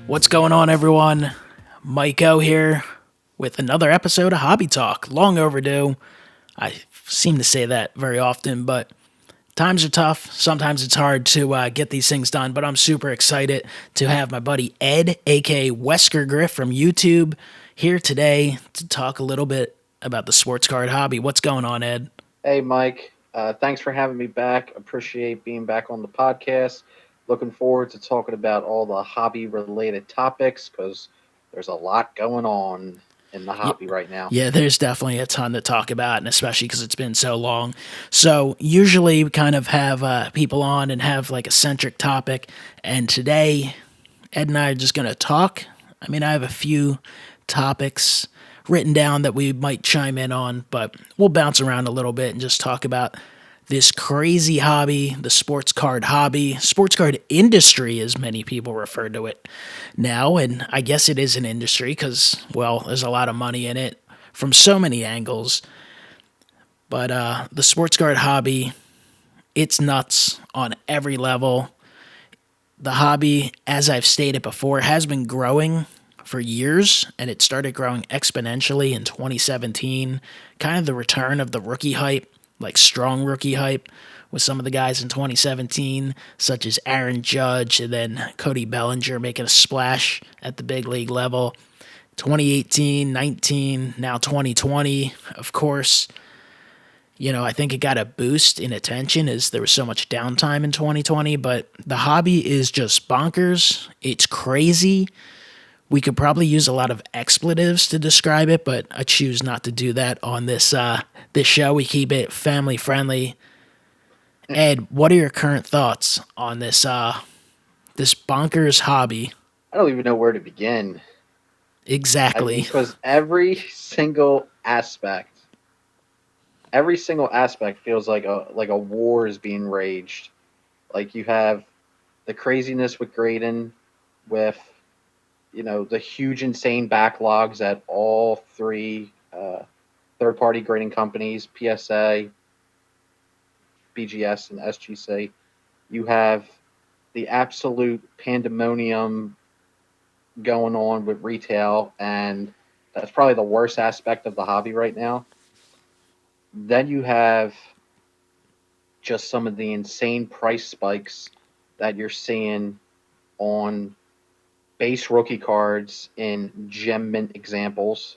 What's going on, everyone? MikeO here with another episode of Hobby Talk. Long overdue. I seem to say that very often, but times are tough. Sometimes it's hard to get these things done, but I'm super excited to have my buddy Ed, aka Weskergriff from YouTube, here today to talk a little bit about the sports card hobby. What's going on, Ed? Hey, Mike. Thanks for having me back. Appreciate being back on the podcast. Looking forward to talking about all the hobby related topics because there's a lot going on in the Yeah, hobby right now. yeah, there's definitely a ton to talk about, and especially because it's been so long. So usually we kind of have people on and have like a centric topic, and today Ed and I are just going to talk. I mean, I have a few topics written down that we might chime in on, but we'll bounce around a little bit and just talk about this crazy hobby, the sports card hobby, sports card industry, as many people refer to it now. And I guess it is an industry because, well, there's a lot of money in it from so many angles. But the sports card hobby, it's nuts on every level. The hobby, as I've stated before, has been growing for years, and it started growing exponentially in 2017. Kind of the return of the rookie hype, like strong rookie hype, with some of the guys in 2017, such as Aaron Judge and then Cody Bellinger making a splash at the big league level. 2018, 19, now 2020, of course. You know, I think it got a boost in attention as there was so much downtime in 2020, but the hobby is just bonkers. It's crazy. We could probably use a lot of expletives to describe it, but I choose not to do that on this show. We keep it family friendly. Ed, what are your current thoughts on this bonkers hobby? I don't even know where to begin. I mean, Exactly. because every single aspect feels like a war is being raged. Like you have the craziness with Graydon, with the huge, insane backlogs at all three third-party grading companies, PSA, BGS, and SGC. You have the absolute pandemonium going on with retail, and that's probably the worst aspect of the hobby right now. Then you have just some of the insane price spikes that you're seeing on base rookie cards in gem mint examples.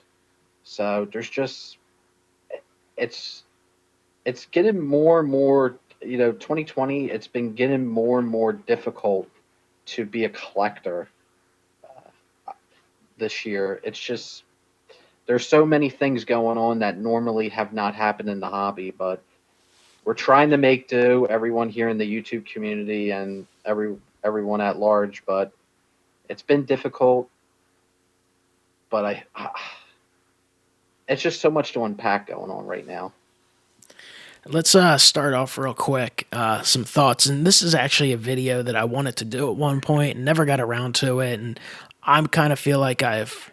So there's just it's it's getting more and more. 2020. It's been getting more and more difficult to be a collector this year. It's just there's so many things going on that normally have not happened in the hobby, but we're trying to make do. Everyone here in the YouTube community and everyone at large, but it's been difficult. But it's just so much to unpack going on right now. Let's start off real quick. Some thoughts, and this is actually a video that I wanted to do at one point and never got around to it. And I'm kind of feel like I've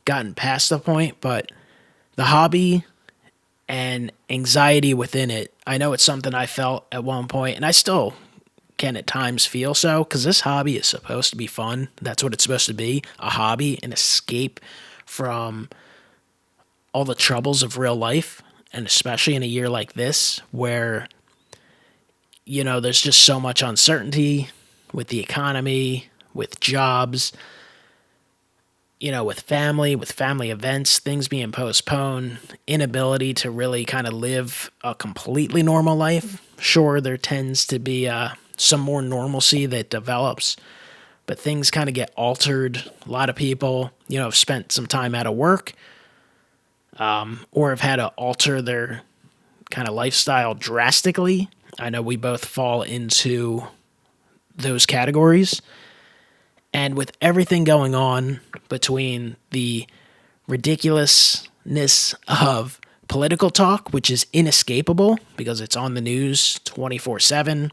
gotten past the point, but the hobby and anxiety within it, I know it's something I felt at one point, and I still can at times feel so because this hobby is supposed to be fun. That's what it's supposed to be, a hobby, an escape from all the troubles of real life, and especially in a year like this where, you know, there's just so much uncertainty with the economy, with jobs, you know, with family events, things being postponed, inability to really kind of live a completely normal life. Sure, there tends to be some more normalcy that develops, but things kind of get altered. A lot of people, you know, have spent some time out of work, or have had to alter their kind of lifestyle drastically. I know we both fall into those categories. And with everything going on between the ridiculousness of political talk, which is inescapable because it's on the news 24/7,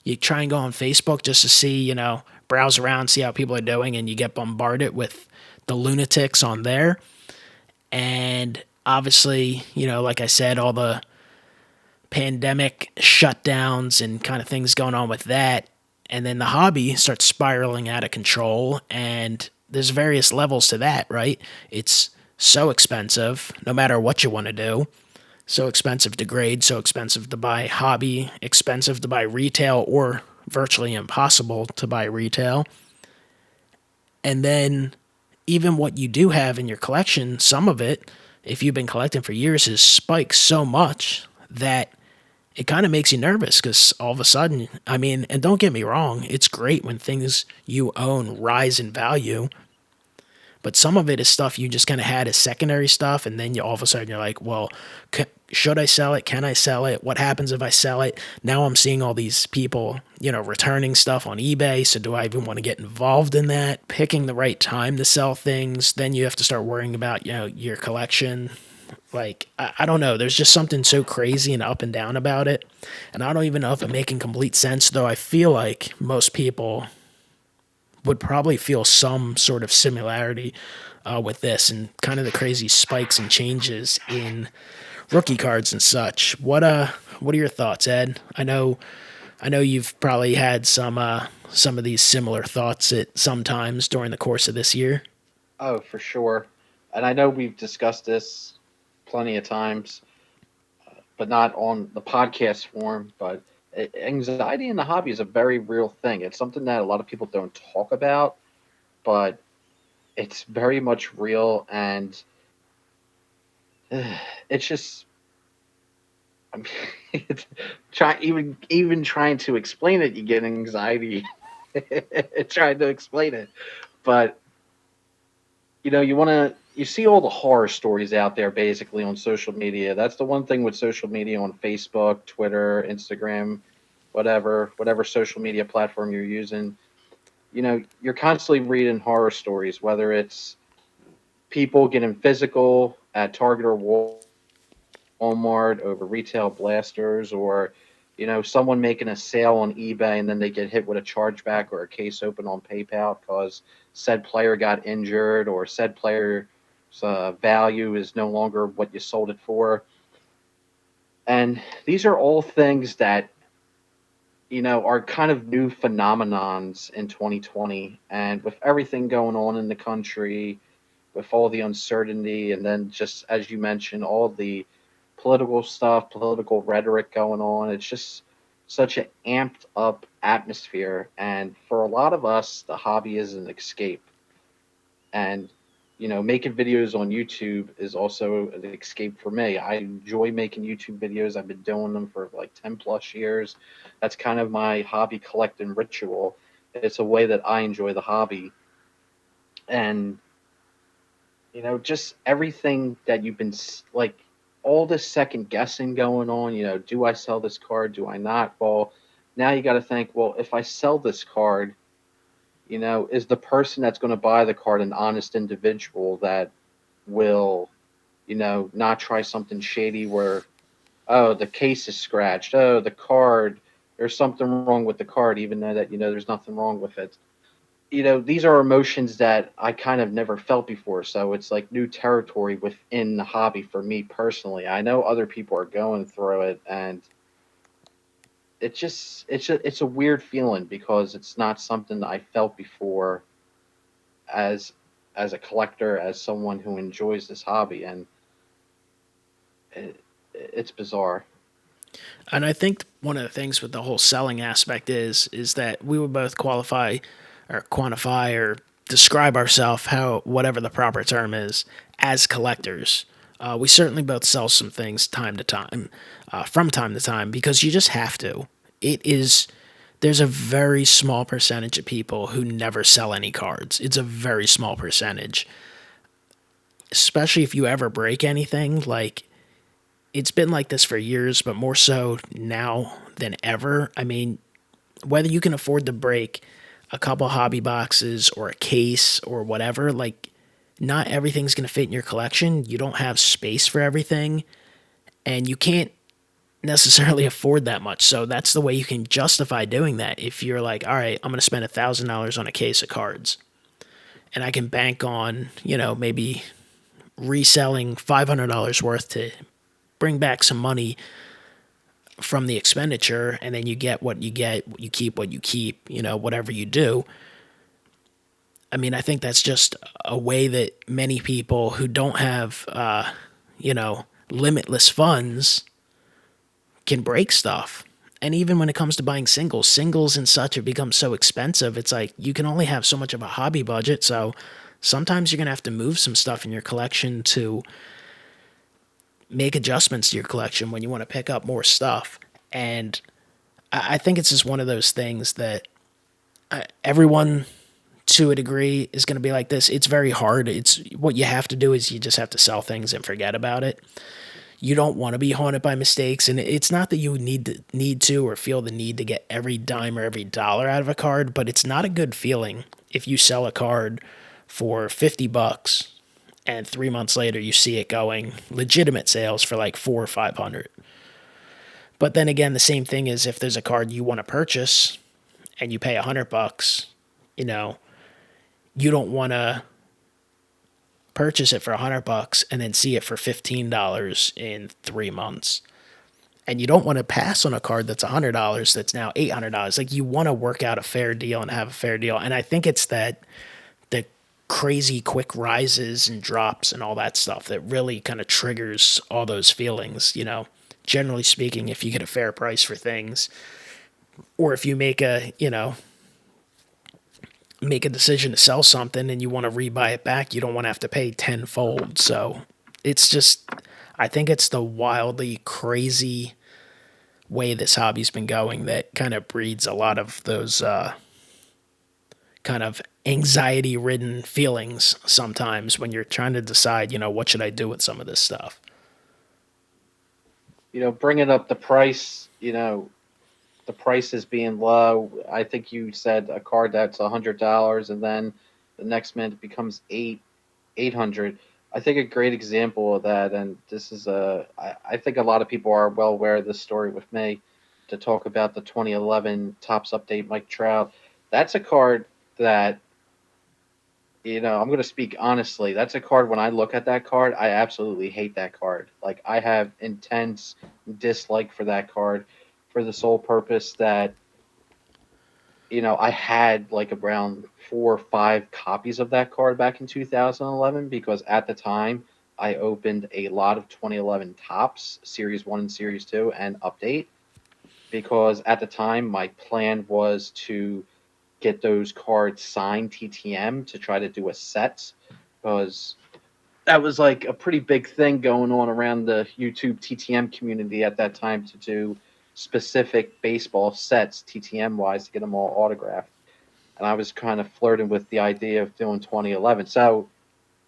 you try and go on Facebook just to see, you know, browse around, see how people are doing, and you get bombarded with the lunatics on there. And obviously, you know, like I said, all the pandemic shutdowns and kind of things going on with that. And then the hobby starts spiraling out of control, and there's various levels to that, right? It's so expensive, no matter what you want to do. So expensive to grade, so expensive to buy hobby, expensive to buy retail, or virtually impossible to buy retail. And then even what you do have in your collection, some of it, if you've been collecting for years, has spiked so much that it kind of makes you nervous because all of a sudden, I mean, and don't get me wrong, it's great when things you own rise in value, but some of it is stuff you just kind of had as secondary stuff, and then you all of a sudden you're like, well, should I sell it? Can I sell it? What happens if I sell it? Now I'm seeing all these people, returning stuff on eBay. So do I even want to get involved in that? Picking the right time to sell things. Then you have to start worrying about, your collection. Like, I don't know. There's just something so crazy and up and down about it. And I don't even know if it's making complete sense, though I feel like most people would probably feel some sort of similarity with this and kind of the crazy spikes and changes in rookie cards and such. What are your thoughts, Ed? I know you've probably had some of these similar thoughts at some times during the course of this year. Oh, for sure. And I know we've discussed this plenty of times, but not on the podcast form. But anxiety in the hobby is a very real thing. It's something that a lot of people don't talk about, but it's very much real. And it's just, I mean, it's even trying to explain it, you get anxiety trying to explain it. But you see all the horror stories out there basically on social media. That's the one thing with social media on Facebook, Twitter, Instagram, whatever social media platform you're using. You're constantly reading horror stories, whether it's people getting physical at Target or Walmart over retail blasters, or someone making a sale on eBay and then they get hit with a chargeback or a case open on PayPal because said player got injured or said player's value is no longer what you sold it for. And these are all things that are kind of new phenomenons in 2020. And with everything going on in the country, with all the uncertainty, and then just as you mentioned, all the political stuff, political rhetoric going on, it's just such an amped up atmosphere. And for a lot of us, the hobby is an escape. And making videos on YouTube is also an escape for me. I enjoy making YouTube videos. I've been doing them for like 10 plus years. That's kind of my hobby collecting ritual. It's a way that I enjoy the hobby. And just everything that you've been like, all this second guessing going on. Do I sell this card? Do I not? Well, now you got to think, well, if I sell this card, is the person that's going to buy the card an honest individual that will, not try something shady where, oh, the case is scratched, oh, the card, there's something wrong with the card, even though that there's nothing wrong with it. These are emotions that I kind of never felt before. So it's like new territory within the hobby for me personally. I know other people are going through it, and it's a weird feeling because it's not something that I felt before as as a collector, as someone who enjoys this hobby, and it's bizarre. And I think one of the things with the whole selling aspect is that we would both qualify or quantify or describe ourselves, how whatever the proper term is, as collectors. We certainly both sell some things time to time, from time to time, because you just have to. It is There's a very small percentage of people who never sell any cards. It's a very small percentage, especially if you ever break anything. Like, it's been like this for years, but more so now than ever. I mean, whether you can afford to break a couple hobby boxes or a case or whatever, like, not everything's going to fit in your collection. You don't have space for everything, and you can't necessarily afford that much. So that's the way you can justify doing that. If you're like, all right, I'm going to spend $1,000 on a case of cards, and I can bank on, maybe reselling $500 worth to bring back some money from the expenditure, and then you get what you get, you keep what you keep, whatever you do. I mean, I think that's just a way that many people who don't have, limitless funds can break stuff. And even when it comes to buying singles and such have become so expensive. It's like you can only have so much of a hobby budget. So sometimes you're going to have to move some stuff in your collection to make adjustments to your collection when you want to pick up more stuff. And I think it's just one of those things that everyone to a degree is going to be like this. It's very hard. It's what you have to do is you just have to sell things and forget about it. You don't want to be haunted by mistakes, and it's not that you need to or feel the need to get every dime or every dollar out of a card, but it's not a good feeling if you sell a card for $50 and 3 months later you see it going legitimate sales for like 400 or 500. But then again, the same thing is if there's a card you want to purchase and you pay $100, you know, you don't want to purchase it for $100 and then see it for $15 in 3 months. And you don't want to pass on a card that's $100 that's now $800. Like you want to work out a fair deal and have a fair deal. And I think it's that the crazy quick rises and drops and all that stuff that really kind of triggers all those feelings. Generally speaking, if you get a fair price for things, or if you make a decision to sell something and you want to rebuy it back, you don't want to have to pay tenfold. So it's just, I think it's the wildly crazy way this hobby's been going that kind of breeds a lot of those kind of anxiety ridden feelings sometimes when you're trying to decide, what should I do with some of this stuff? Bringing up the price, the prices being low. I think you said a card that's $100, and then the next minute it becomes 800. I think a great example of that, and this is I think a lot of people are well aware of this story with me, to talk about the 2011 Topps Update Mike Trout. That's a card that, I'm going to speak honestly. That's a card, when I look at that card, I absolutely hate that card. Like, I have intense dislike for that card, for the sole purpose that, I had like around 4 or 5 copies of that card back in 2011, because at the time I opened a lot of 2011 Topps Series 1 and Series 2 and Update, because at the time my plan was to get those cards signed TTM to try to do a set, because that was like a pretty big thing going on around the YouTube TTM community at that time, to do specific baseball sets TTM wise to get them all autographed. And I was kind of flirting with the idea of doing 2011. So,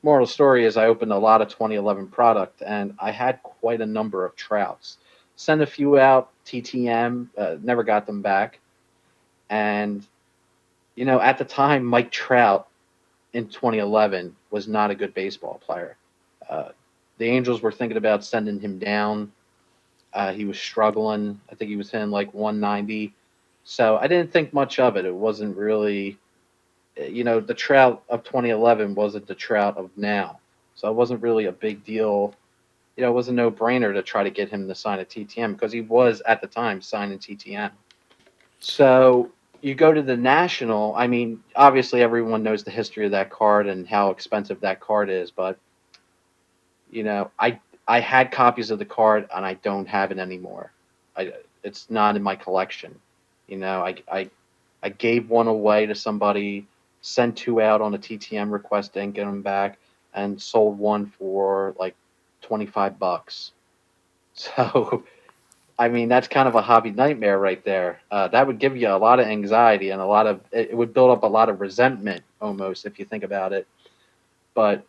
moral of the story is I opened a lot of 2011 product, and I had quite a number of Trouts. Sent a few out TTM, never got them back. And, at the time, Mike Trout in 2011 was not a good baseball player. Uh, the Angels were thinking about sending him down. He was struggling. I think he was hitting like 190. So I didn't think much of it. It wasn't really, the Trout of 2011 wasn't the Trout of now. So it wasn't really a big deal. It was a no-brainer to try to get him to sign a TTM, because he was at the time signing TTM. So you go to the National. I mean, obviously everyone knows the history of that card and how expensive that card is, but I had copies of the card and I don't have it anymore. It's not in my collection. I gave one away to somebody, sent two out on a TTM request, didn't get them back, and sold one for like $25. So I mean, that's kind of a hobby nightmare right there. That would give you a lot of anxiety, and it would build up a lot of resentment almost, if you think about it. But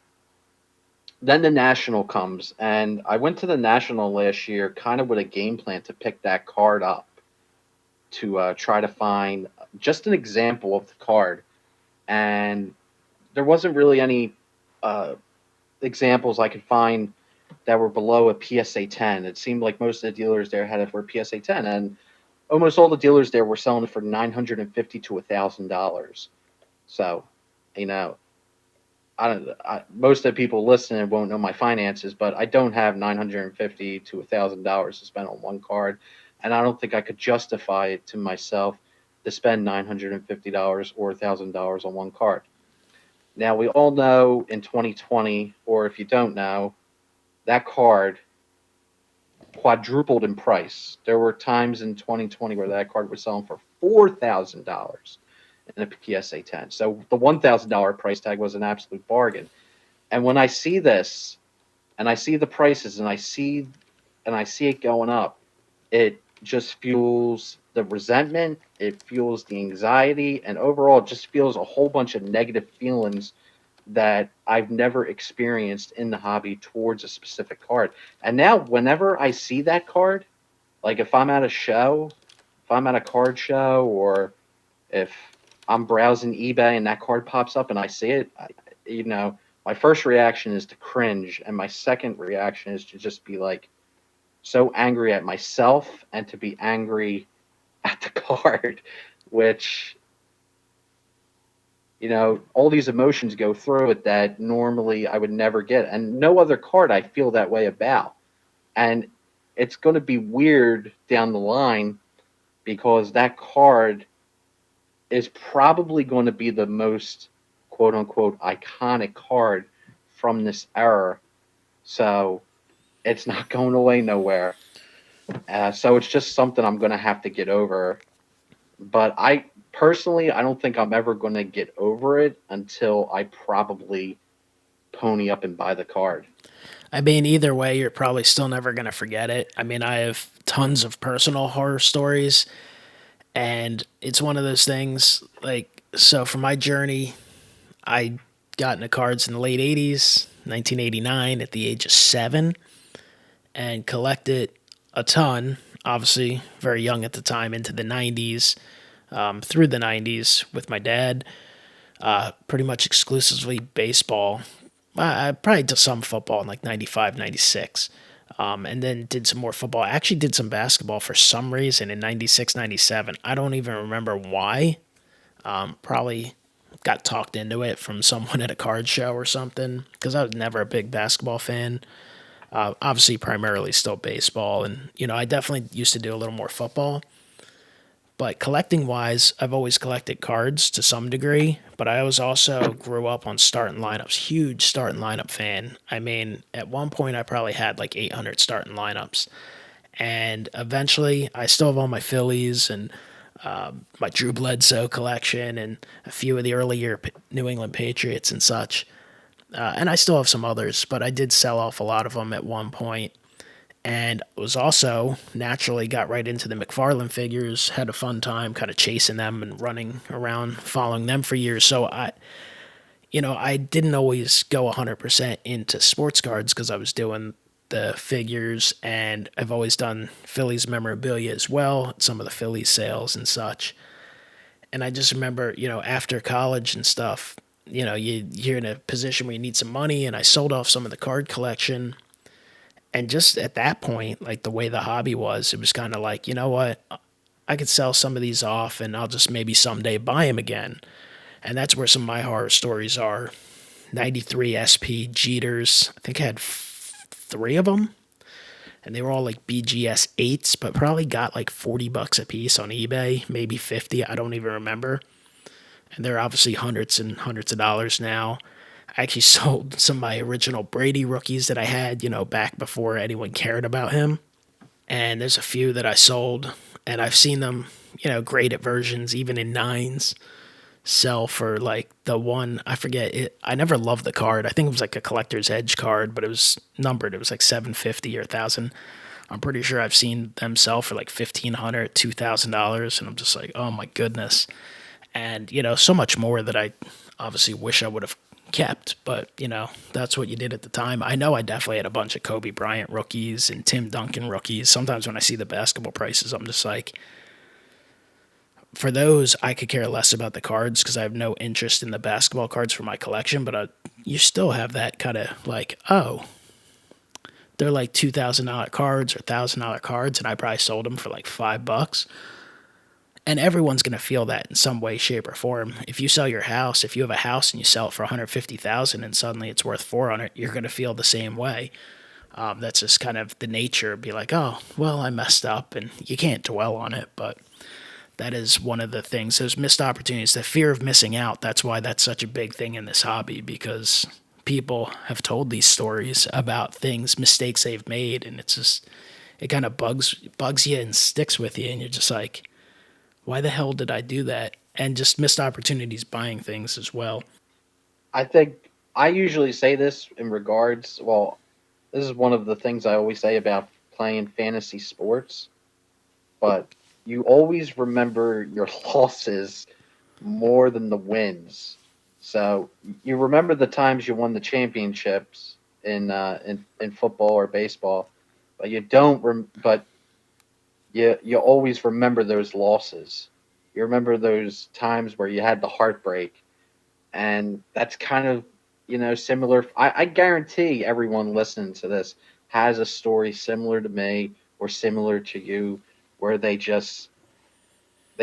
then the National comes, and I went to the National last year kind of with a game plan to pick that card up, to try to find just an example of the card. And there wasn't really any uh, examples I could find that were below a PSA 10. It seemed like most of the dealers there had it for PSA 10, and almost all the dealers there were selling it for $950 to $1,000. So, you know, most of the people listening won't know my finances, but I don't have $950 to $1,000 to spend on one card, and I don't think I could justify it to myself to spend $950 or $1,000 on one card. Now we all know in 2020, or if you don't know, that card quadrupled in price. There were times in 2020 where that card was selling for $4,000 in a PSA 10. So the $1,000 price tag was an absolute bargain. And when I see this, and I see the prices, and I see it going up, it just fuels the resentment, it fuels the anxiety, and overall it just feels a whole bunch of negative feelings that I've never experienced in the hobby towards a specific card. And now whenever I see that card, like if I'm at a show, if I'm at a card show, or if I'm browsing eBay and that card pops up and I see it, my first reaction is to cringe, and my second reaction is to just be like so angry at myself and to be angry at the card, which all these emotions go through it that normally I would never get. And no other card I feel that way about. And it's going to be weird down the line because that card is probably going to be the most quote unquote iconic card from this era. So it's not going away nowhere. So it's just something I'm going to have to get over. But I don't think I'm ever going to get over it until I probably pony up and buy the card. I mean, either way, you're probably still never going to forget it. I mean, I have tons of personal horror stories, and it's one of those things, like, so for my journey, I got into cards in the late 80s, 1989, at the age of 7, and collected a ton, obviously very young at the time, into the 90s, through the 90s with my dad, pretty much exclusively baseball. I probably did some football in like 95, 96. And then did some more football. I actually did some basketball for some reason in 96, 97. I don't even remember why. Probably got talked into it from someone at a card show or something, because I was never a big basketball fan. Obviously, primarily still baseball. And, I definitely used to do a little more football. But collecting wise, I've always collected cards to some degree, but I was also grew up on starting lineups. Huge starting lineup fan. I mean, at one point I probably had like 800 starting lineups. And eventually I still have all my Phillies and my Drew Bledsoe collection and a few of the earlier New England Patriots and such. And I still have some others, but I did sell off a lot of them at one point, and was also naturally got right into the McFarlane figures, had a fun time kind of chasing them and running around following them for years. So I didn't always go 100% into sports cards because I was doing the figures, and I've always done Phillies memorabilia as well, some of the Phillies sales and such. And I just remember, after college and stuff, you're in a position where you need some money, and I sold off some of the card collection. And just at that point, like the way the hobby was, it was kind of like, you know what? I could sell some of these off and I'll just maybe someday buy them again. And that's where some of my horror stories are. 93 SP Jeters. I think I had 3 of them. And they were all like BGS 8s, but probably got like $40 a piece on eBay, maybe 50. I don't even remember. And they're obviously hundreds and hundreds of dollars now. I actually sold some of my original Brady rookies that I had, back before anyone cared about him. And there's a few that I sold, and I've seen them, graded versions, even in 9s, sell for like the one, I forget it. I never loved the card. I think it was like a collector's edge card, but it was numbered. It was like 750 or 1,000. I'm pretty sure I've seen them sell for like $1,500, $2,000, and I'm just like, oh my goodness. And, so much more that I obviously wish I would have kept, but that's what you did at the time. I know I definitely had a bunch of Kobe Bryant rookies and Tim Duncan rookies. Sometimes when I see the basketball prices, I'm just like, for those, I could care less about the cards because I have no interest in the basketball cards for my collection, but you still have that kind of like, oh, they're like $2,000 cards or $1,000 cards, and I probably sold them for like $5. And everyone's going to feel that in some way, shape, or form. If you sell your house, if you have a house and you sell it for $150,000 and suddenly it's worth $400, you're going to feel the same way. That's just kind of the nature. Be like, oh, well, I messed up, and you can't dwell on it. But that is one of the things. Those missed opportunities, the fear of missing out. That's why that's such a big thing in this hobby, because people have told these stories about things, mistakes they've made, and it's just it kind of bugs you and sticks with you, and you're just like, why the hell did I do that? And just missed opportunities buying things as well. I think I usually say this in regards. Well, this is one of the things I always say about playing fantasy sports, but you always remember your losses more than the wins. So you remember the times you won the championships in football or baseball, but you don't. But you always remember those losses. You remember those times where you had the heartbreak, and that's kind of similar. I guarantee everyone listening to this has a story similar to me or similar to you, where they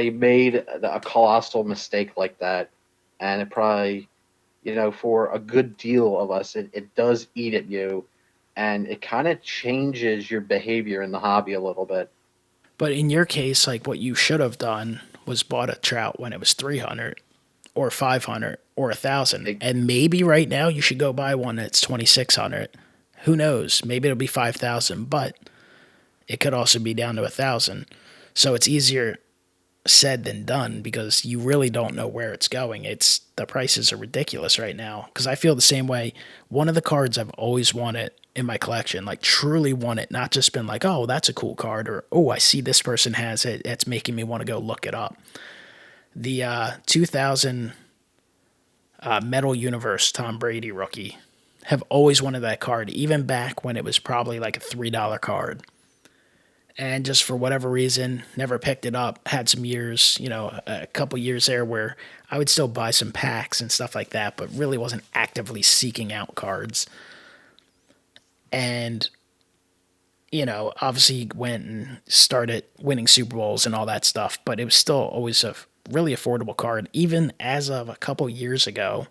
made a colossal mistake like that, and it probably for a good deal of us it does eat at you, and it kind of changes your behavior in the hobby a little bit. But in your case, like what you should have done was bought a trout when it was 300 or 500 or 1,000. It, And maybe right now you should go buy one that's 2,600. Who knows? Maybe it'll be 5,000, but it could also be down to 1,000. So it's easier said than done because you really don't know where it's going. It's the prices are ridiculous right now because I feel the same way. One of the cards I've always wanted in my collection, like truly want it, not just been like, oh, that's a cool card or oh, I see this person has it. It's making me want to go look it up. The 2000 Metal Universe Tom Brady rookie have always wanted that card, even back when it was probably like a $3 card. And just for whatever reason, never picked it up. Had some years, a couple years there where I would still buy some packs and stuff like that, but really wasn't actively seeking out cards. And, obviously went and started winning Super Bowls and all that stuff, but it was still always a really affordable card. Even as of a couple years ago,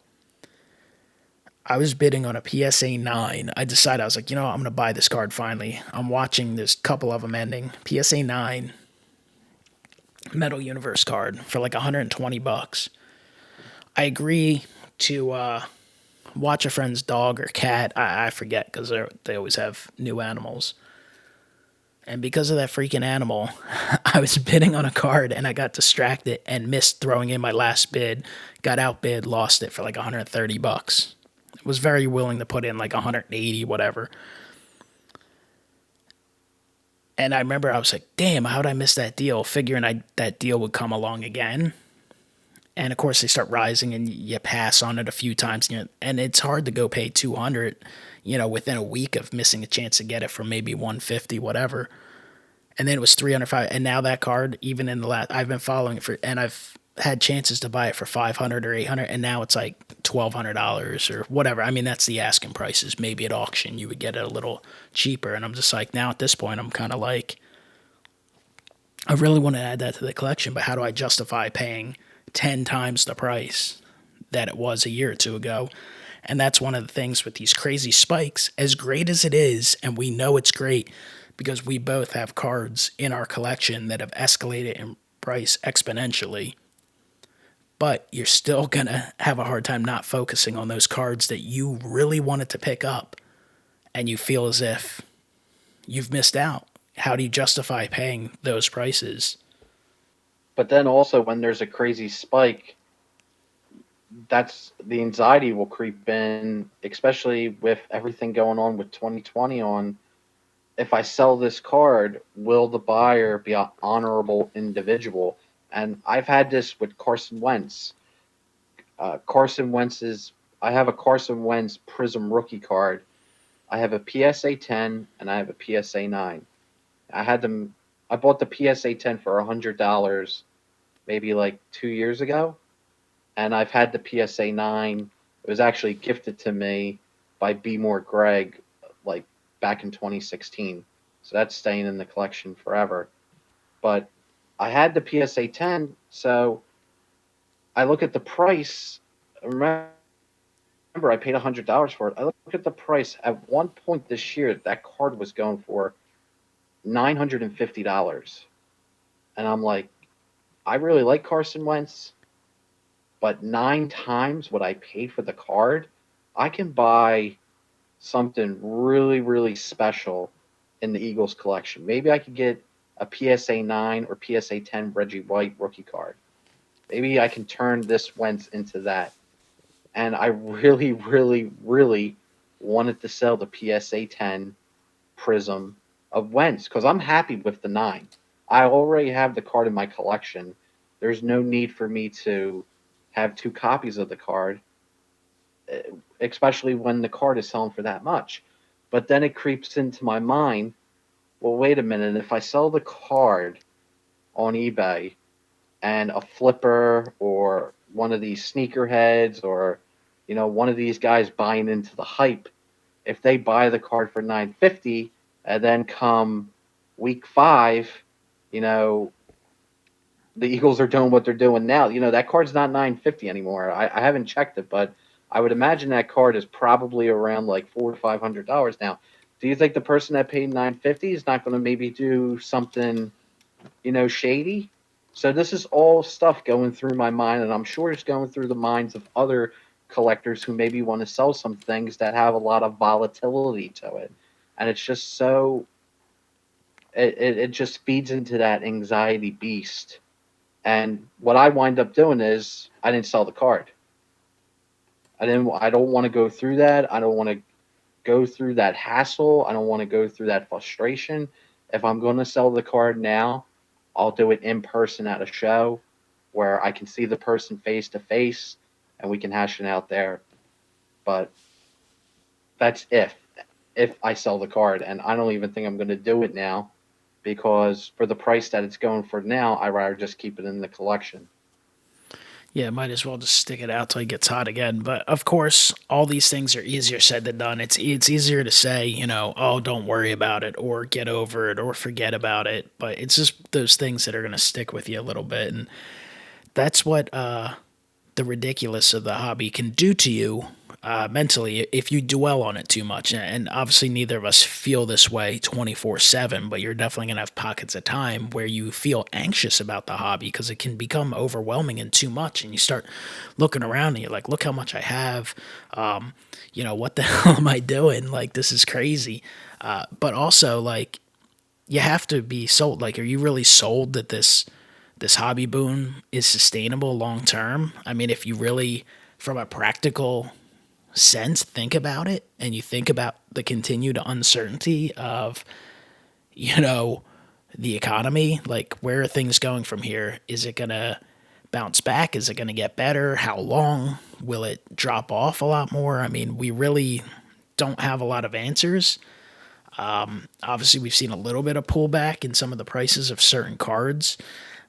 I was bidding on a PSA 9. I decided, I was like, I'm going to buy this card finally. I'm watching this couple of them ending. PSA 9 Metal Universe card for like $120. I agree to watch a friend's dog or cat. I forget because they always have new animals. And because of that freaking animal, I was bidding on a card and I got distracted and missed throwing in my last bid. Got outbid, lost it for like $130. Was very willing to put in like 180, whatever. And I remember I was like, damn, how did I miss that deal? Figuring that deal would come along again. And of course, they start rising and you pass on it a few times. And it's hard to go pay 200, within a week of missing a chance to get it for maybe 150, whatever. And then it was 305. And now that card, even in the last, I've been following it and I've had chances to buy it for 500 or 800, and now it's like $1,200 or whatever. I mean, that's the asking prices. Maybe at auction you would get it a little cheaper, and I'm just like, now at this point, I'm kind of like, I really want to add that to the collection, but how do I justify paying 10 times the price that it was a year or two ago? And that's one of the things with these crazy spikes, as great as it is, and we know it's great because we both have cards in our collection that have escalated in price exponentially, but you're still going to have a hard time not focusing on those cards that you really wanted to pick up and you feel as if you've missed out. How do you justify paying those prices? but then also when there's a crazy spike, that's the anxiety will creep in, especially with everything going on with 2020 on. If I sell this card, will the buyer be an honorable individual? And I've had this with Carson Wentz. Carson Wentz's I have a Carson Wentz Prism rookie card. I have a PSA 10 and I have a PSA 9. I had them. I bought the PSA 10 for $100 maybe like 2 years ago, and I've had the PSA 9. It was actually gifted to me by B. More Greg, like back in 2016. So that's staying in the collection forever. But I had the PSA 10, so I look at the price. Remember, remember I paid $100 for it. I looked at the price. At one point this year, that card was going for $950, and I'm like, I really like Carson Wentz, but 9 times what I paid for the card, I can buy something really, really special in the Eagles collection. Maybe I could get a PSA 9 or PSA 10 Reggie White rookie card. Maybe I can turn this Wentz into that. And I really, really, really wanted to sell the PSA 10 Prism of Wentz because I'm happy with the 9. I already have the card in my collection. There's no need for me to have 2 copies of the card, especially when the card is selling for that much. But then it creeps into my mind, well, wait a minute. If I sell the card on eBay and a flipper or one of these sneakerheads or one of these guys buying into the hype, if they buy the card for 950 and then come week 5, you know the Eagles are doing what they're doing now. That card's not 950 anymore. I haven't checked it, but I would imagine that card is probably around like $400 to $500 now. Do you think the person that paid 950 is not going to maybe do something, shady? So this is all stuff going through my mind, and I'm sure it's going through the minds of other collectors who maybe want to sell some things that have a lot of volatility to it, and it's just so it just feeds into that anxiety beast. And what I wind up doing is I didn't sell the card. I don't want to go through that. I don't want to go through that hassle. I don't want to go through that frustration. If I'm going to sell the card now, I'll do it in person at a show where I can see the person face to face and we can hash it out there. But that's if I sell the card, and I don't even think I'm going to do it now because for the price that it's going for now, I'd rather just keep it in the collection. Yeah, might as well just stick it out till it gets hot again. But of course, all these things are easier said than done. It's easier to say, oh, don't worry about it, or get over it, or forget about it. But it's just those things that are gonna stick with you a little bit, and that's what the ridiculous of the hobby can do to you mentally if you dwell on it too much. And obviously, neither of us feel this way 24/7, but you're definitely going to have pockets of time where you feel anxious about the hobby because it can become overwhelming and too much. And you start looking around and you're like, look how much I have. What the hell am I doing? Like, this is crazy. But also, like, you have to be sold. Like, are you really sold that this hobby boom is sustainable long term? I mean, if you really, from a practical sense, think about it and you think about the continued uncertainty of, you know, the economy, like where are things going from here? Is it going to bounce back? Is it going to get better? How long? Will it drop off a lot more? I mean, we really don't have a lot of answers. Obviously, we've seen a little bit of pullback in some of the prices of certain cards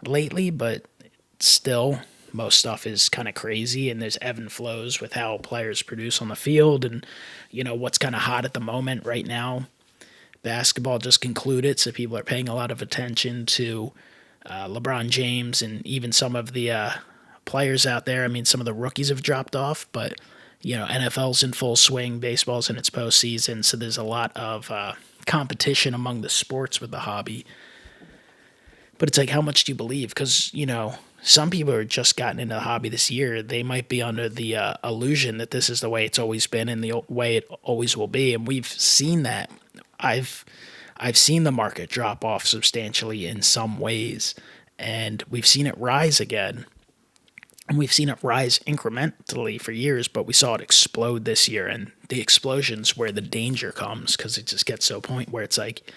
lately, but still, most stuff is kind of crazy, and there's ebb and flows with how players produce on the field, and what's kind of hot at the moment right now. Basketball just concluded, so people are paying a lot of attention to LeBron James and even some of the players out there. I mean, some of the rookies have dropped off, but NFL's in full swing, baseball's in its postseason, so there's a lot of competition among the sports with the hobby. But it's like, how much do you believe? Because, some people are just gotten into the hobby this year. They might be under the illusion that this is the way it's always been and the way it always will be. And we've seen that. I've seen the market drop off substantially in some ways, and we've seen it rise again. And we've seen it rise incrementally for years, but we saw it explode this year. And the explosion's where the danger comes, because it just gets to a point where it's like,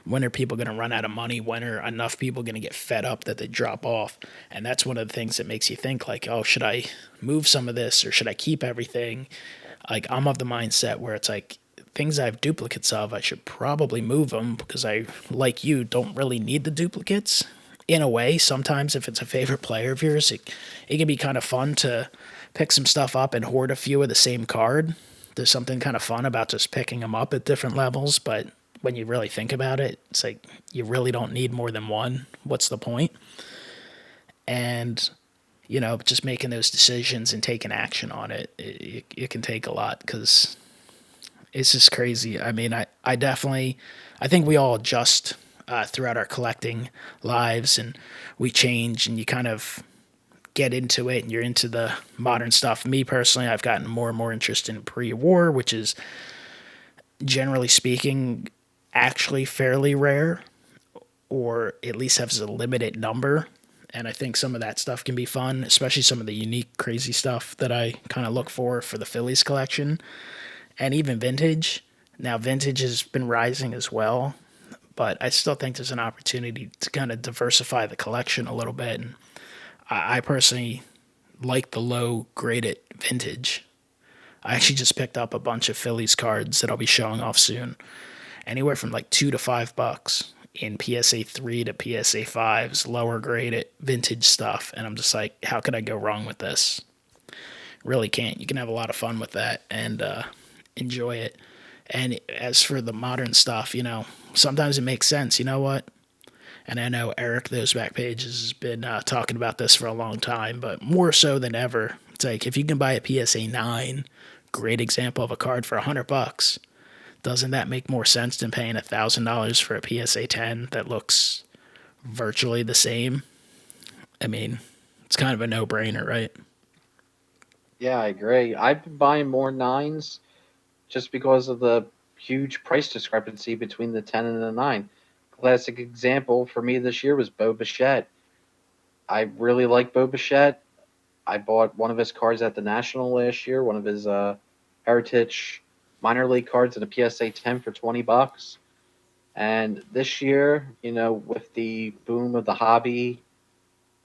when are people going to run out of money? When are enough people going to get fed up that they drop off? And that's one of the things that makes you think, like, oh, should I move some of this or should I keep everything? Like, I'm of the mindset where it's like, things I have duplicates of, I should probably move them because I, like you, don't really need the duplicates. In a way, sometimes if it's a favorite player of yours, it can be kind of fun to pick some stuff up and hoard a few of the same card. There's something kind of fun about just picking them up at different levels, but when you really think about it, it's like you really don't need more than one. What's the point? And just making those decisions and taking action on it can take a lot because it's just crazy. I mean, I think we all adjust throughout our collecting lives, and we change, and you kind of get into it, and you're into the modern stuff. Me personally, I've gotten more and more interested in pre-war, which is generally speaking actually fairly rare, or at least has a limited number. And I think some of that stuff can be fun, especially some of the unique, crazy stuff that I kind of look for the Phillies collection, and even vintage. Now, vintage has been rising as well, but I still think there's an opportunity to kind of diversify the collection a little bit. And I personally like the low graded vintage. I actually just picked up a bunch of Phillies cards that I'll be showing off soon, anywhere from like $2 to $5 in PSA 3 to PSA 5s, lower graded vintage stuff. And I'm just like, how could I go wrong with this? Really can't. You can have a lot of fun with that and enjoy it. And as for the modern stuff, sometimes it makes sense. You know what? And I know Eric, those back pages, has been talking about this for a long time, but more so than ever, it's like if you can buy a PSA 9, great example of a card for $100, doesn't that make more sense than paying $1,000 for a PSA 10 that looks virtually the same? I mean, it's kind of a no-brainer, right? Yeah, I agree. I've been buying more nines just because of the huge price discrepancy between the 10 and the 9. Classic example for me this year was Bo Bichette. I really like Bo Bichette. I bought one of his cards at the National last year, one of his Heritage minor league cards in a PSA 10 for $20. And this year, with the boom of the hobby,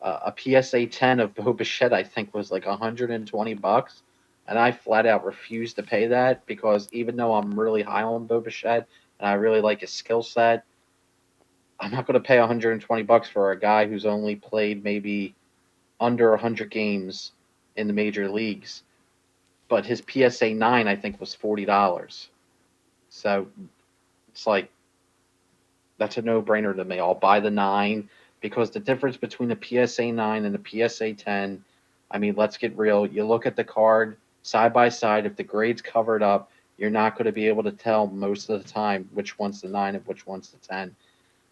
a PSA 10 of Bo Bichette, I think, was like $120. And I flat out refused to pay that because even though I'm really high on Bo Bichette and I really like his skill set, I'm not going to pay $120 for a guy who's only played maybe under 100 games in the major leagues. But his PSA 9, I think, was $40. So it's like, that's a no brainer to me. I'll buy the 9 because the difference between a PSA 9 and a PSA 10, I mean, let's get real. You look at the card side by side, if the grade's covered up, you're not going to be able to tell most of the time which one's the 9 and which one's the 10.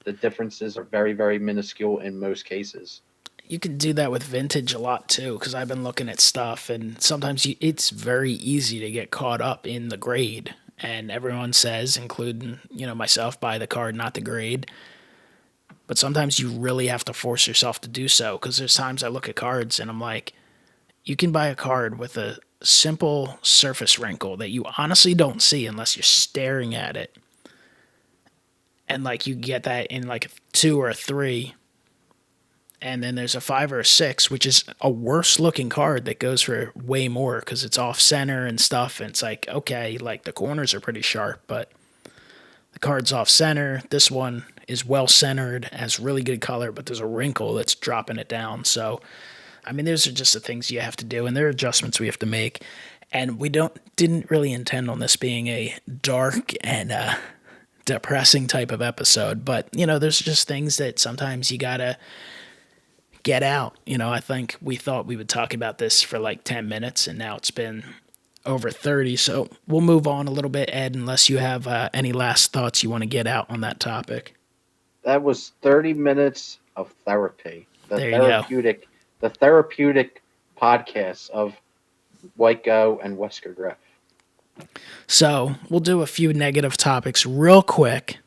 The differences are very, very minuscule in most cases. You can do that with vintage a lot too, because I've been looking at stuff, and sometimes it's very easy to get caught up in the grade. And everyone says, including myself, buy the card, not the grade. But sometimes you really have to force yourself to do so, because there's times I look at cards and I'm like, you can buy a card with a simple surface wrinkle that you honestly don't see unless you're staring at it, and like you get that in like a 2 or a 3. And then there's a 5 or a 6, which is a worse looking card that goes for way more because it's off center and stuff. And it's like, okay, like the corners are pretty sharp, but the card's off center. This one is well centered, has really good color, but there's a wrinkle that's dropping it down. So, I mean, those are just the things you have to do, and there are adjustments we have to make. And we didn't really intend on this being a dark and depressing type of episode, but there's just things that sometimes you gotta get out. I think we thought we would talk about this for like 10 minutes, and now it's been over 30. So we'll move on a little bit, Ed, unless you have any last thoughts you want to get out on that topic. That was 30 minutes of therapy. There you go. The therapeutic podcast of MikeO and Weskergriff. So we'll do a few negative topics real quick,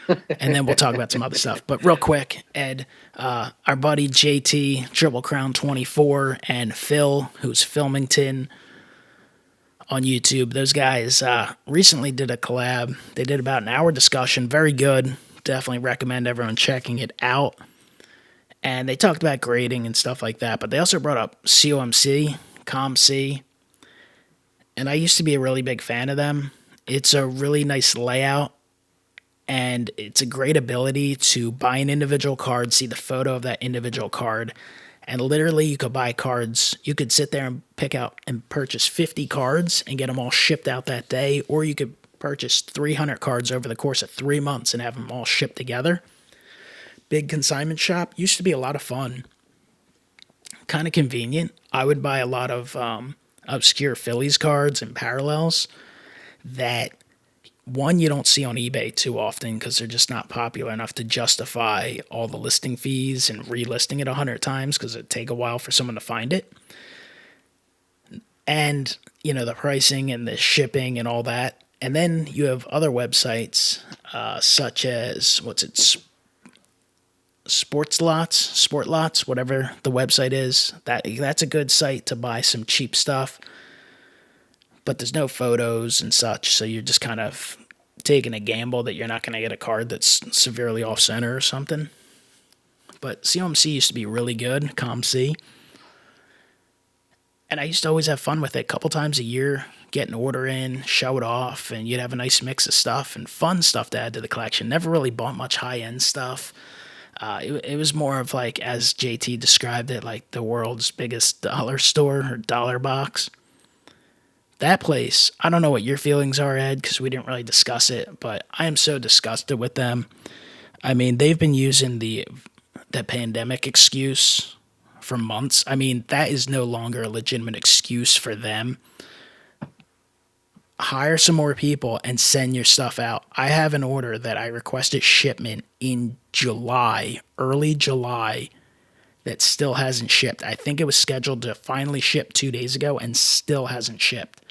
and then we'll talk about some other stuff. But real quick, Ed, our buddy JT, Triple Crown 24, and Phil, who's Filmington on YouTube, those guys recently did a collab. They did about an hour discussion. Very good. Definitely recommend everyone checking it out. And they talked about grading and stuff like that, but they also brought up COMC, and I used to be a really big fan of them. It's a really nice layout, and it's a great ability to buy an individual card, see the photo of that individual card, and literally you could buy cards. You could sit there and pick out and purchase 50 cards and get them all shipped out that day, or you could purchase 300 cards over the course of 3 months and have them all shipped together. Big consignment shop. Used to be a lot of fun. kind of convenient. I would buy a lot of obscure Phillies cards and parallels that one you don't see on eBay too often because they're just not popular enough to justify all the listing fees and relisting it 100 times because it'd take a while for someone to find it. And the pricing and the shipping and all that. And then you have other websites such as Sport Lots, whatever the website is. That's a good site to buy some cheap stuff, but there's no photos and such, so you're just kind of taking a gamble that you're not going to get a card that's severely off center or something. But COMC used to be really good, COMC, and I used to always have fun with it. A couple times a year, get an order in, show it off, and you'd have a nice mix of stuff and fun stuff to add to the collection. Never really bought much high end stuff. It was more of like, as JT described it, like the world's biggest dollar store or dollar box. That place, I don't know what your feelings are, Ed, because we didn't really discuss it, but I am so disgusted with them. I mean, they've been using the pandemic excuse for months. I mean, that is no longer a legitimate excuse for them. Hire some more people and send your stuff out. I have an order that I requested shipment in July, early July, that still hasn't shipped. I think it was scheduled to finally ship 2 days ago and still hasn't shipped.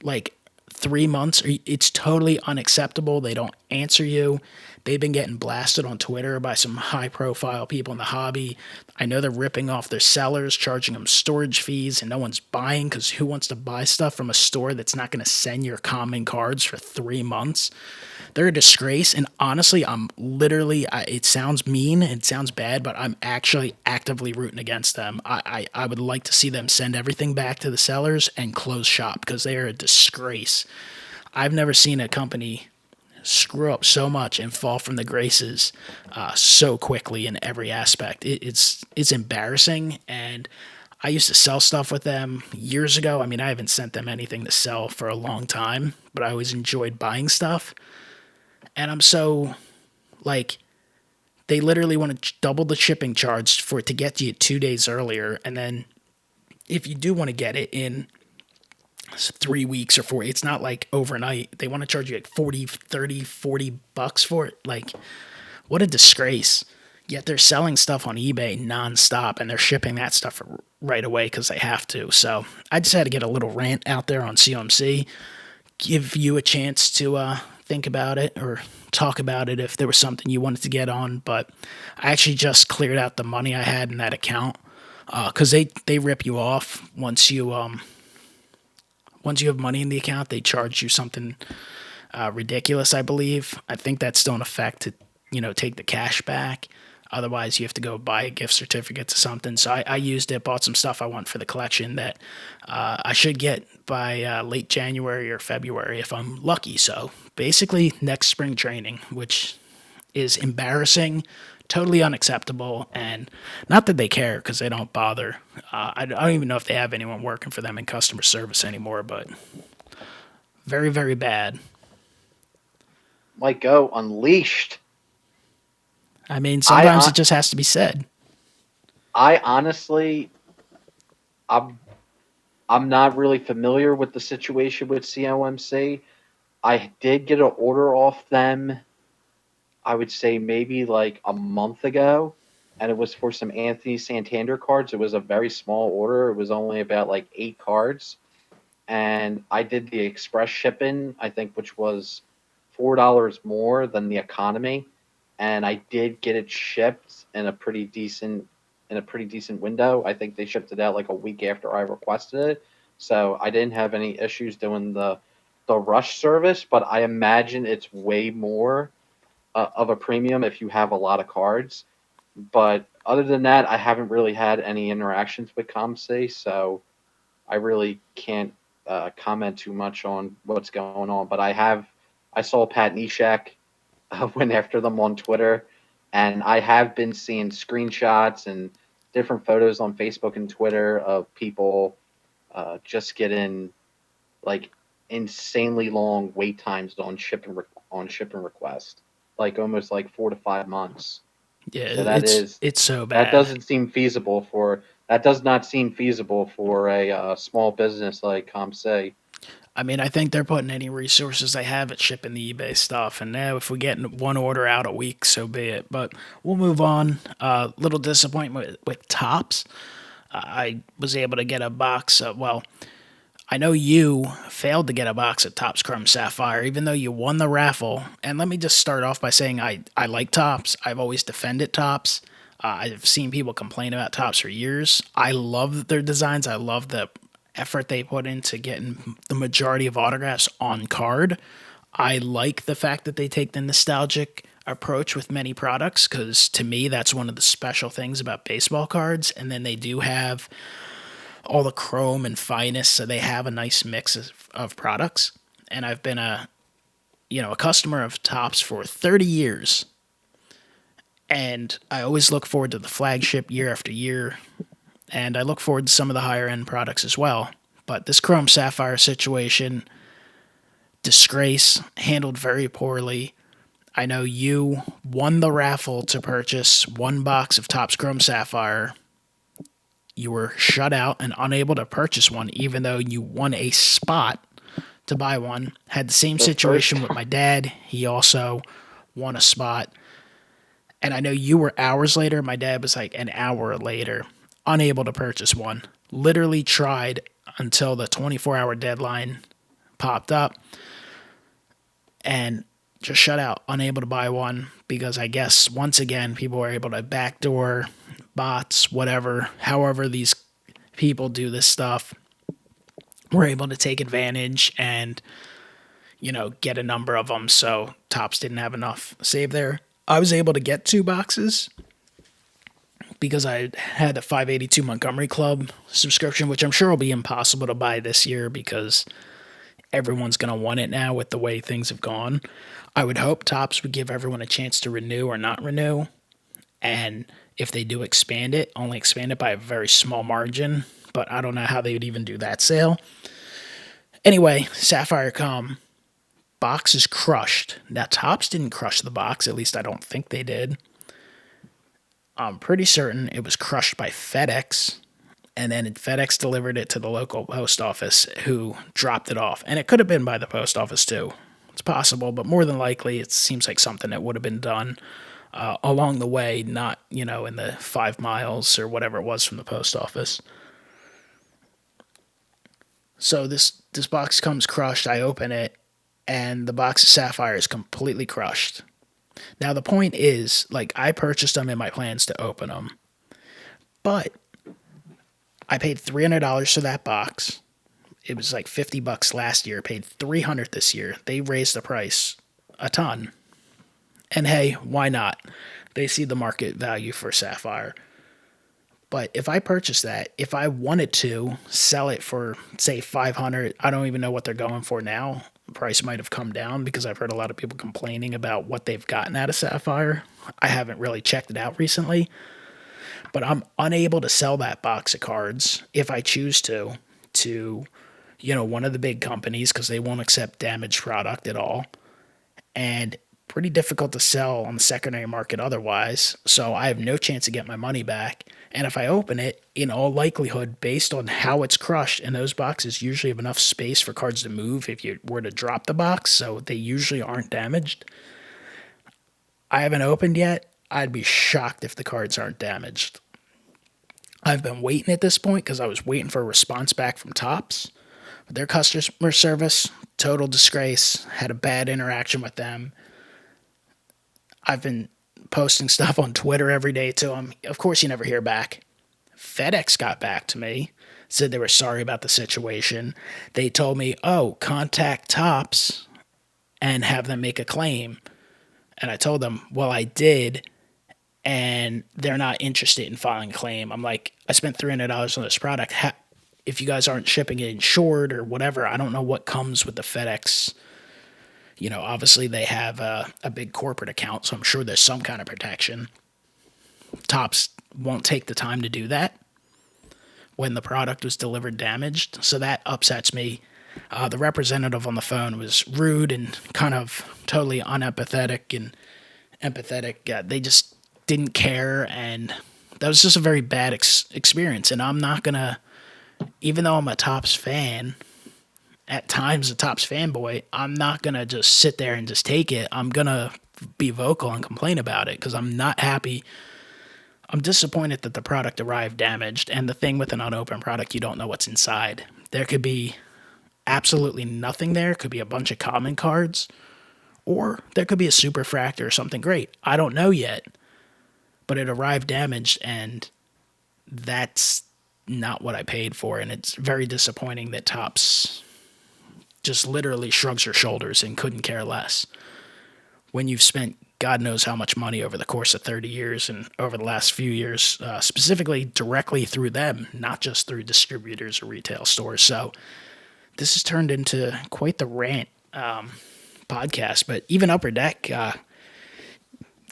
Like 3 months, it's totally unacceptable. They don't answer you. They've been getting blasted on Twitter by some high profile people in the hobby. I know they're ripping off their sellers, charging them storage fees, and no one's buying because who wants to buy stuff from a store that's not going to send your common cards for 3 months? They're a disgrace, and honestly, I'm literally, it sounds mean, it sounds bad, but I'm actually actively rooting against them. I would like to see them send everything back to the sellers and close shop because they are a disgrace. I've never seen a company screw up so much and fall from the graces so quickly in every aspect. It's embarrassing, and I used to sell stuff with them years ago. I mean, I haven't sent them anything to sell for a long time, but I always enjoyed buying stuff. And I'm so, like, they literally want to double the shipping charge for it to get to you 2 days earlier. And then if you do want to get it in 3 weeks or 4, it's not like overnight. They want to charge you like 40, 30, $40 for it. Like, what a disgrace. Yet they're selling stuff on eBay nonstop and they're shipping that stuff right away because they have to. So I just had to get a little rant out there on COMC, give you a chance to think about it or talk about it if there was something you wanted to get on. But I actually just cleared out the money I had in that account because they rip you off once you have money in the account. They charge you something ridiculous, I believe. I think that's still in effect to take the cash back. Otherwise, you have to go buy a gift certificate to something. So I used it, bought some stuff I want for the collection that I should get by late January or February if I'm lucky. So basically, next spring training, which is embarrassing, totally unacceptable, and not that they care because they don't bother. I don't even know if they have anyone working for them in customer service anymore, but very, very bad. MikeO unleashed. I mean, I sometimes it hon- just has to be said. I honestly, I'm I'm not really familiar with the situation with COMC. I did get an order off them. I would say maybe like a month ago, and it was for some Anthony Santander cards. It was a very small order. It was only about like 8 cards, and I did the express shipping, I think, which was $4 more than the economy, and I did get it shipped in a pretty decent window. I think they shipped it out like a week after I requested it, so I didn't have any issues doing the rush service. But I imagine it's way more of a premium if you have a lot of cards. But other than that, I haven't really had any interactions with ComC, so I really can't comment too much on what's going on. But I saw Pat Neshek went after them on Twitter, and I have been seeing screenshots and different photos on Facebook and Twitter of people just getting like insanely long wait times on shipping request, like almost like 4 to 5 months. Yeah, So that is it's so that bad. doesn't seem feasible for that does not seem feasible for a small business like ComSay. I mean, I think they're putting any resources they have at shipping the eBay stuff, and now if we get one order out a week, so be it. But we'll move on. Little disappointment with tops. I was able to get a box. Well, I know you failed to get a box of Topps Chrome Sapphire, even though you won the raffle. And let me just start off by saying I like Topps. I've always defended Topps. I've seen people complain about Topps for years. I love their designs. I love the effort they put into getting the majority of autographs on card. I like the fact that they take the nostalgic approach with many products because to me, that's one of the special things about baseball cards. And then they do have all the chrome and fineness, so they have a nice mix of products. And I've been a customer of Topps for 30 years, and I always look forward to the flagship year after year, and I look forward to some of the higher end products as well. But this Chrome Sapphire situation, disgrace, handled very poorly. I know you won the raffle to purchase one box of Topps Chrome Sapphire. You were shut out and unable to purchase one, even though you won a spot to buy one. Had the same situation with my dad. He also won a spot. And I know you were hours later. My dad was like an hour later, unable to purchase one. Literally tried until the 24-hour deadline popped up and just shut out, unable to buy one because I guess once again people were able to backdoor bots, whatever, however these people do this stuff, were able to take advantage and get a number of them. So Topps didn't have enough saved there. I was able to get 2 boxes because I had a 582 Montgomery Club subscription, which I'm sure will be impossible to buy this year because everyone's going to want it now with the way things have gone. I would hope Topps would give everyone a chance to renew or not renew. And if they do expand it, only expand it by a very small margin. But I don't know how they would even do that sale. Anyway, Sapphire Com. Box is crushed. Now, Topps didn't crush the box. At least I don't think they did. I'm pretty certain it was crushed by FedEx. And then FedEx delivered it to the local post office who dropped it off. And it could have been by the post office too. It's possible, but more than likely it seems like something that would have been done along the way, not, in the 5 miles or whatever it was from the post office. So this box comes crushed. I open it, and the box of Sapphire is completely crushed. Now, the point is, I purchased them in my plans to open them. But I paid $300 for that box. It was like $50 last year. Paid $300 this year. They raised the price a ton. And hey, why not? They see the market value for Sapphire. But if I purchase that, if I wanted to sell it for, say, $500, I don't even know what they're going for now. The price might have come down because I've heard a lot of people complaining about what they've gotten out of Sapphire. I haven't really checked it out recently. But I'm unable to sell that box of cards if I choose to one of the big companies because they won't accept damaged product at all. And pretty difficult to sell on the secondary market otherwise. So I have no chance to get my money back. And if I open it, in all likelihood, based on how it's crushed, and those boxes usually have enough space for cards to move if you were to drop the box, so they usually aren't damaged. I haven't opened yet. I'd be shocked if the cards aren't damaged. I've been waiting at this point because I was waiting for a response back from Topps. But their customer service, total disgrace. Had a bad interaction with them. I've been posting stuff on Twitter every day to them. Of course, you never hear back. FedEx got back to me, said they were sorry about the situation. They told me, contact Topps and have them make a claim. And I told them, well, I did, and they're not interested in filing a claim. I'm like, I spent $300 on this product. If you guys aren't shipping it insured or whatever, I don't know what comes with the FedEx. Obviously they have a big corporate account, so I'm sure there's some kind of protection. Topps won't take the time to do that when the product was delivered damaged, so that upsets me. The representative on the phone was rude and kind of totally unempathetic and empathetic. They just didn't care, and that was just a very bad experience. And I'm not gonna, even though I'm a Topps fan, at times a Topps fanboy, I'm not gonna just sit there and just take it. I'm gonna be vocal and complain about it because I'm not happy. I'm disappointed that the product arrived damaged, and the thing with an unopened product, you don't know what's inside. There could be absolutely nothing there. Could be a bunch of common cards, or there could be a super fractor or something great. I don't know yet, but it arrived damaged, and that's not what I paid for, and it's very disappointing that Topps just literally shrugs her shoulders and couldn't care less when you've spent God knows how much money over the course of 30 years and over the last few years, specifically directly through them, not just through distributors or retail stores. So this has turned into quite the rant podcast, but even Upper Deck,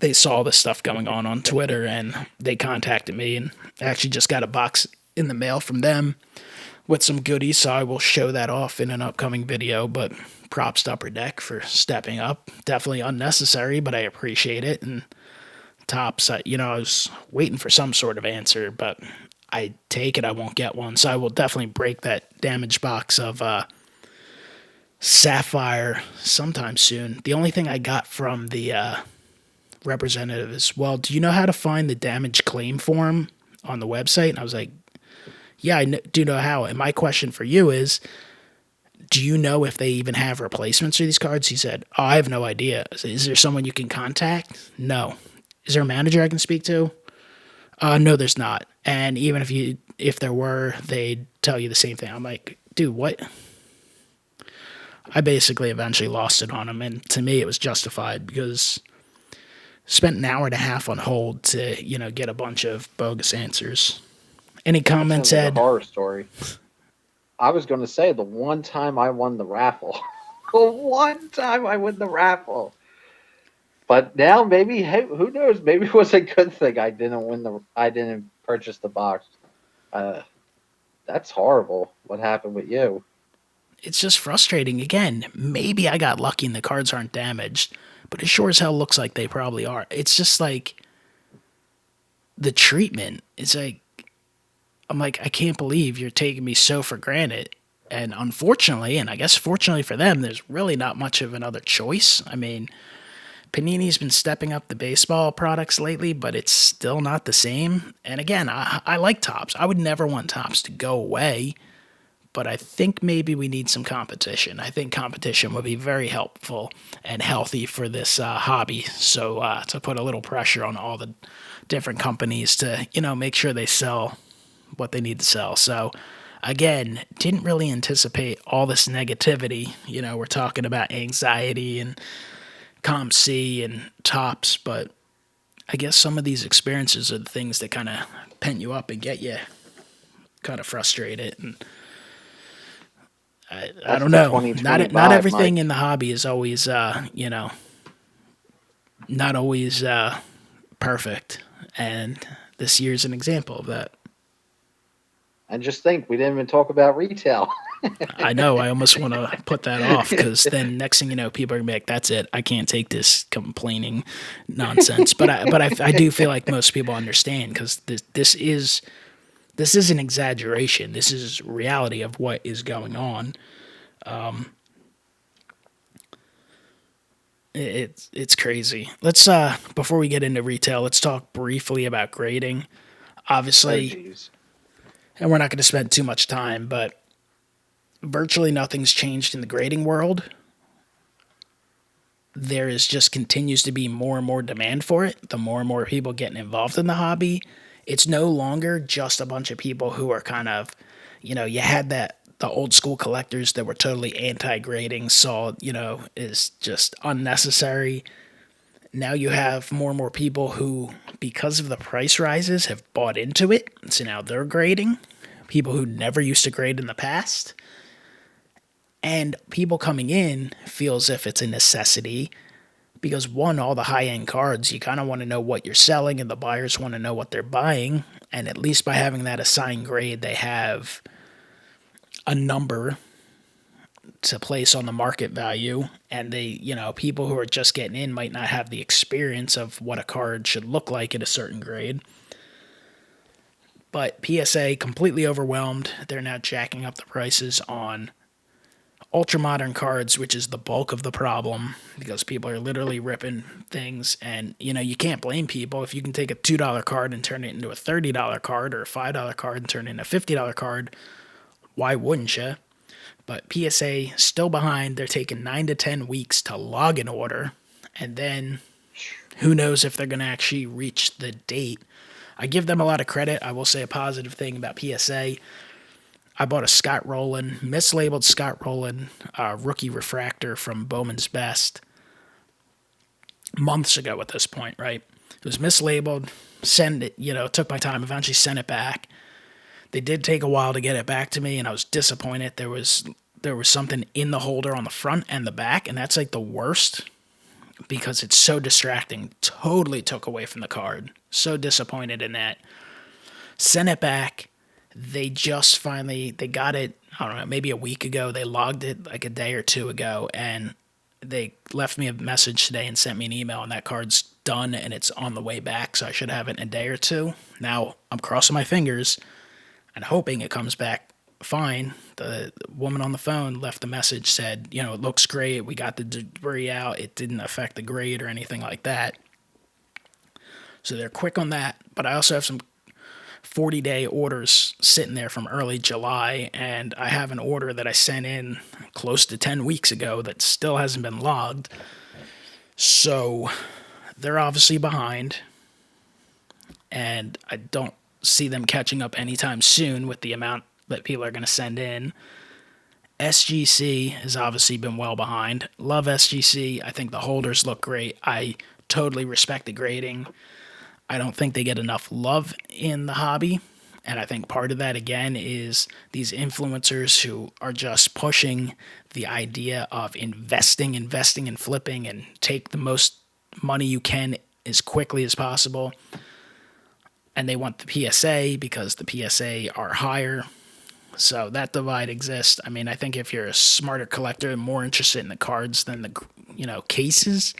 they saw this stuff going on Twitter, and they contacted me, and I actually just got a box in the mail from them with some goodies, so I will show that off in an upcoming video. But props to Upper Deck for stepping up. Definitely unnecessary, but I appreciate it. And Topps, I was waiting for some sort of answer, but I take it I won't get one, so I will definitely break that damaged box of Sapphire sometime soon. The only thing I got from the representative is, well, do you know how to find the damage claim form on the website? And I was like, yeah, I do know how. And my question for you is, do you know if they even have replacements for these cards? He said, oh, I have no idea. I said, is there someone you can contact? No. Is there a manager I can speak to? No, there's not. And even if there were, they'd tell you the same thing. I'm like, dude, what? I basically eventually lost it on him, and to me it was justified because I spent an hour and a half on hold to, get a bunch of bogus answers. Any comment, Ed? Like a horror story. I was going to say the one time I won the raffle. The one time I won the raffle. But now maybe, hey, who knows? Maybe it was a good thing I didn't purchase the box. That's horrible. What happened with you? It's just frustrating. Again, maybe I got lucky and the cards aren't damaged, but it sure as hell looks like they probably are. It's just like the treatment. It's like, I'm like, I can't believe you're taking me so for granted. And unfortunately, and I guess fortunately for them, there's really not much of another choice. I mean, Panini's been stepping up the baseball products lately, but it's still not the same. And again, I like Topps. I would never want Topps to go away, but I think maybe we need some competition. I think competition would be very helpful and healthy for this hobby. So to put a little pressure on all the different companies to, make sure they sell what they need to sell. So again, didn't really anticipate all this negativity. We're talking about anxiety and ComC and Topps, but I guess some of these experiences are the things that kind of pent you up and get you kind of frustrated. And I don't know. Not everything Mike. In the hobby is always, not always perfect. And this year's an example of that. And just think, we didn't even talk about retail. I know. I almost want to put that off because then next thing you know, people are going to be like, that's it. I can't take this complaining nonsense. But I do feel like most people understand because this is an exaggeration. This is reality of what is going on. It's crazy. Let's before we get into retail, let's talk briefly about grading. Obviously, and we're not going to spend too much time, but virtually nothing's changed in the grading world. There is just continues to be more and more demand for it. The more and more people getting involved in the hobby. It's no longer just a bunch of people who are kind of, you had the old school collectors that were totally anti-grading, saw, is just unnecessary. Now you have more and more people who, because of the price rises, have bought into it. So now they're grading. People who never used to grade in the past. And people coming in feel as if it's a necessity because, one, all the high-end cards, you kind of want to know what you're selling and the buyers want to know what they're buying. And at least by having that assigned grade, they have a number to place on the market value, and people who are just getting in might not have the experience of what a card should look like at a certain grade. But PSA completely overwhelmed. They're now jacking up the prices on ultra modern cards, which is the bulk of the problem, because people are literally ripping things. And you can't blame people. If you can take a $2 card and turn it into a $30 card, or a $5 card and turn it into a $50 card, why wouldn't you? But PSA still behind. They're taking 9 to 10 weeks to log an order, and then who knows if they're going to actually reach the date. I give them a lot of credit. I will say a positive thing about PSA. I bought a Scott Rowland, mislabeled Scott Rowland rookie refractor from Bowman's Best months ago at this point, right? It was mislabeled, took my time, eventually sent it back. They did take a while to get it back to me, and I was disappointed. There was something in the holder on the front and the back, and that's like the worst because it's so distracting. Totally took away from the card. So disappointed in that. Sent it back. They just finally, they got it, I don't know, maybe a week ago. They logged it like a day or two ago, and they left me a message today and sent me an email, and that card's done, and it's on the way back, so I should have it in a day or two. Now, I'm crossing my fingers and hoping it comes back fine. The woman on the phone left a message, said, it looks great, we got the debris out, it didn't affect the grade or anything like that. So they're quick on that, but I also have some 40-day orders sitting there from early July, and I have an order that I sent in close to 10 weeks ago that still hasn't been logged. So they're obviously behind, and I don't see them catching up anytime soon with the amount that people are going to send in. SGC has obviously been well behind. Love SGC. I think the holders look great. I totally respect the grading. I don't think they get enough love in the hobby. And I think part of that, again, is these influencers who are just pushing the idea of investing and flipping, and take the most money you can as quickly as possible. And they want the PSA because the PSA are higher. So that divide exists. I mean, I think if you're a smarter collector and more interested in the cards than the cases,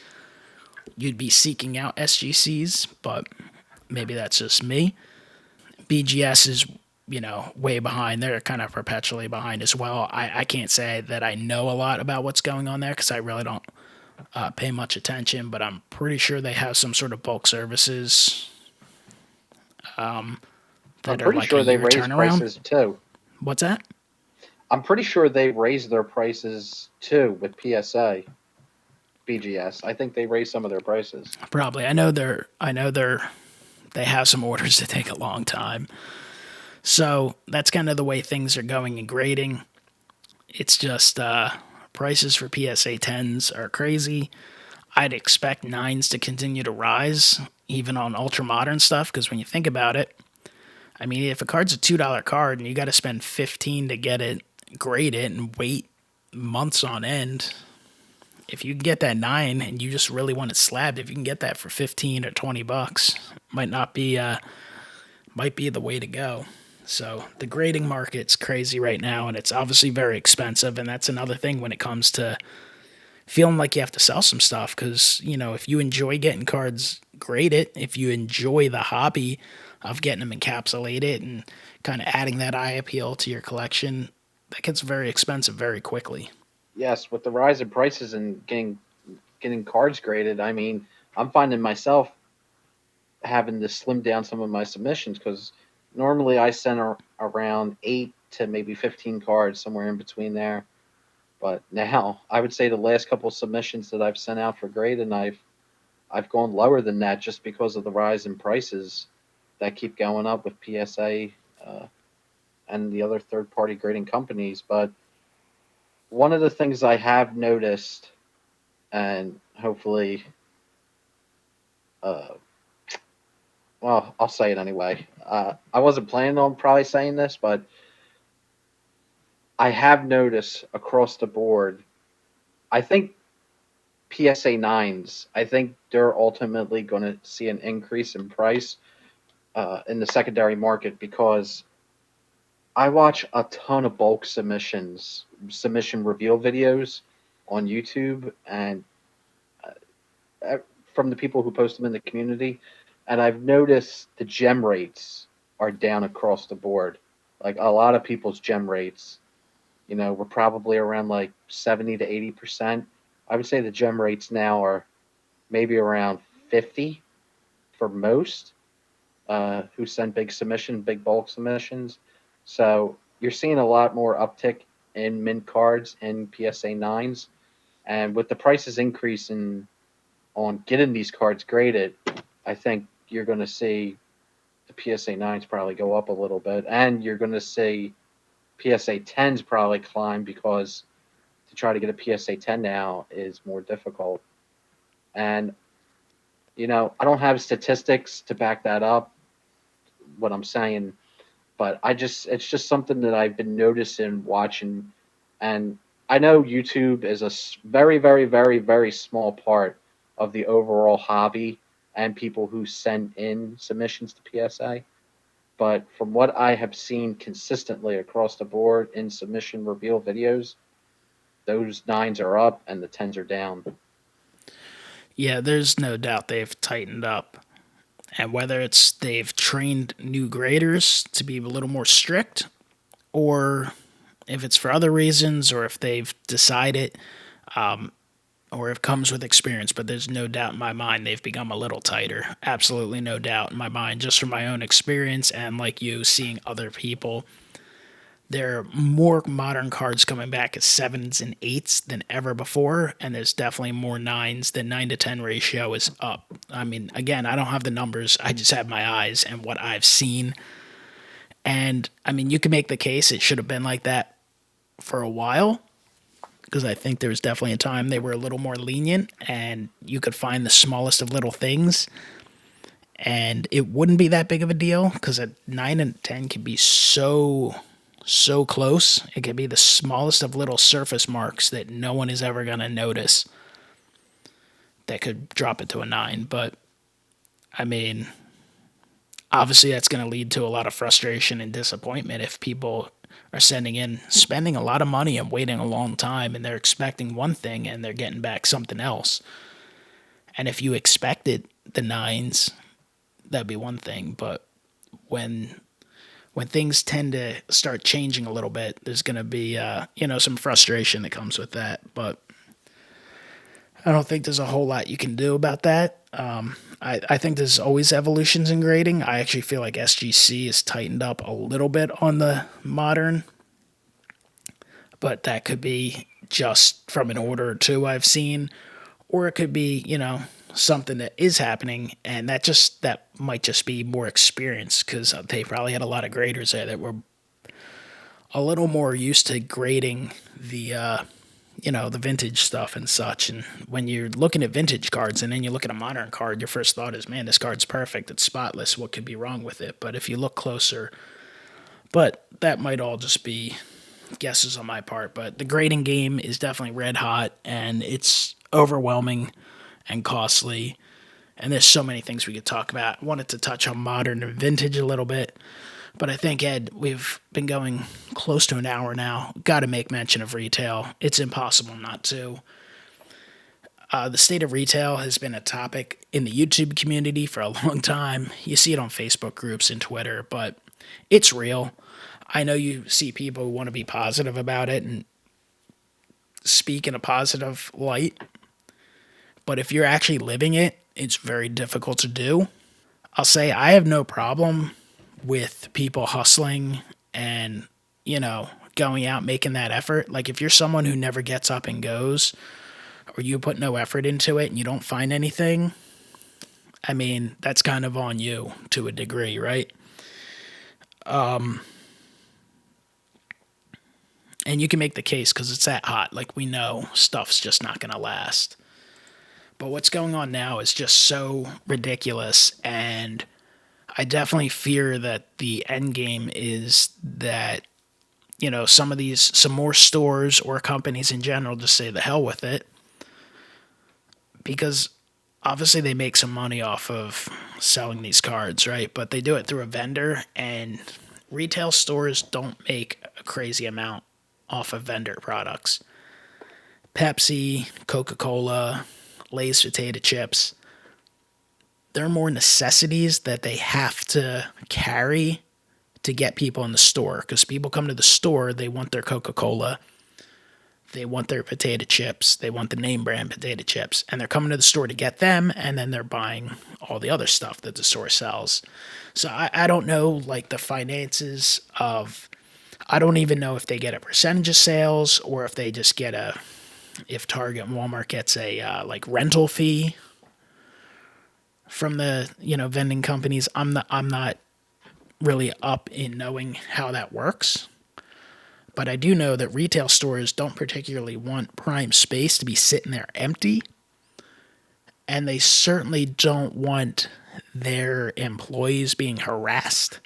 you'd be seeking out SGCs, but maybe that's just me. BGS is, way behind. They're kind of perpetually behind as well. I can't say that I know a lot about what's going on there because I really don't pay much attention, but I'm pretty sure they have some sort of bulk services I'm that are pretty like sure a they year raised turnaround. prices too. What's that? I'm pretty sure they raised their prices too with PSA. BGS. I think they raised some of their prices. Probably. They have some orders that take a long time. So that's kind of the way things are going in grading. It's just prices for PSA 10s are crazy. I'd expect 9s to continue to rise, even on ultra modern stuff, because when you think about it, I mean, if a card's a $2 card and you got to spend $15 to get it, grade it, and wait months on end, if you can get that 9 and you just really want it slabbed, if you can get that for $15 or $20, might be the way to go. So the grading market's crazy right now, and it's obviously very expensive, and that's another thing when it comes to feeling like you have to sell some stuff, because, if you enjoy getting cards, grade it. If you enjoy the hobby of getting them encapsulated and kind of adding that eye appeal to your collection, that gets very expensive very quickly. Yes, with the rise in prices and getting cards graded, I mean, I'm finding myself having to slim down some of my submissions because normally I send around 8 to maybe 15 cards, somewhere in between there. But now I would say the last couple of submissions that I've sent out for grading, I've gone lower than that just because of the rise in prices that keep going up with PSA and the other third party grading companies. But one of the things I have noticed, and hopefully, well, I'll say it anyway. I wasn't planning on probably saying this, but I have noticed across the board, I think PSA 9s, I think they're ultimately going to see an increase in price in the secondary market because I watch a ton of bulk submissions submission reveal videos on YouTube, and uh, from the people who post them in the community, and I've noticed the gem rates are down across the board. Like a lot of people's gem rates, we're probably around like 70 to 80%. I would say the gem rates now are maybe around 50 for most who send big bulk submissions. So you're seeing a lot more uptick in mint cards and PSA 9s. And with the prices increasing on getting these cards graded, I think you're going to see the PSA 9s probably go up a little bit. And you're going to see PSA 10s probably climb because to try to get a PSA 10 now is more difficult. And, I don't have statistics to back that up, what I'm saying, but it's just something that I've been noticing watching. And I know YouTube is a very, very, very, very small part of the overall hobby and people who send in submissions to PSA. But from what I have seen consistently across the board in submission reveal videos, those nines are up and the tens are down. Yeah, there's no doubt they've tightened up. And whether it's they've trained new graders to be a little more strict, or if it's for other reasons, or if they've decided, or if it comes with experience, but there's no doubt in my mind they've become a little tighter. Absolutely no doubt in my mind, just from my own experience and like you seeing other people. There are more modern cards coming back as 7s and 8s than ever before, and there's definitely more 9s. The 9 to 10 ratio is up. I mean, again, I don't have the numbers, I just have my eyes and what I've seen. And I mean, you can make the case it should have been like that for a while, because I think there was definitely a time they were a little more lenient and you could find the smallest of little things and it wouldn't be that big of a deal, because a 9 and 10 can be so close. It could be the smallest of little surface marks that no one is ever going to notice that could drop it to a 9. But I mean, obviously that's going to lead to a lot of frustration and disappointment if people are spending a lot of money and waiting a long time and they're expecting one thing and they're getting back something else. And if you expected the 9s, that'd be one thing. But when things tend to start changing a little bit, there's going to be, some frustration that comes with that. But I don't think there's a whole lot you can do about that. I think there's always evolutions in grading. I actually feel like SGC has tightened up a little bit on the modern, but that could be just from an order or two I've seen, or it could be, something that is happening, and that might just be more experience, because they probably had a lot of graders there that were a little more used to grading the vintage stuff and such. And when you're looking at vintage cards and then you look at a modern card, your first thought is, man, this card's perfect, it's spotless, what could be wrong with it? But if you look closer, but that might all just be guesses on my part. But the grading game is definitely red hot, and it's overwhelming and costly, and there's so many things we could talk about. I wanted to touch on modern and vintage a little bit, but I think, Ed, we've been going close to an hour now. Got to make mention of retail. It's impossible not to. The state of retail has been a topic in the YouTube community for a long time. You see it on Facebook groups and Twitter, but it's real. I know you see people who want to be positive about it and speak in a positive light, but if you're actually living it, it's very difficult to do. I'll say I have no problem with people hustling and, going out making that effort. Like if you're someone who never gets up and goes, or you put no effort into it and you don't find anything, I mean, that's kind of on you to a degree, right? And you can make the case because it's that hot. Like we know stuff's just not going to last. But what's going on now is just so ridiculous, and I definitely fear that the end game is that, some more stores or companies in general just say the hell with it, because obviously they make some money off of selling these cards, right? But they do it through a vendor, and retail stores don't make a crazy amount off of vendor products. Pepsi, Coca-Cola, Lay's potato chips. They're more necessities that they have to carry to get people in the store. Because people come to the store, they want their Coca-Cola, they want their potato chips, they want the name brand potato chips, and they're coming to the store to get them, and then they're buying all the other stuff that the store sells. So I don't know, like, the finances of, I don't even know if they get a percentage of sales or if they just get if Target and Walmart gets a like rental fee from the vending companies. I'm not really up in knowing how that works, but I do know that retail stores don't particularly want prime space to be sitting there empty, and they certainly don't want their employees being harassed,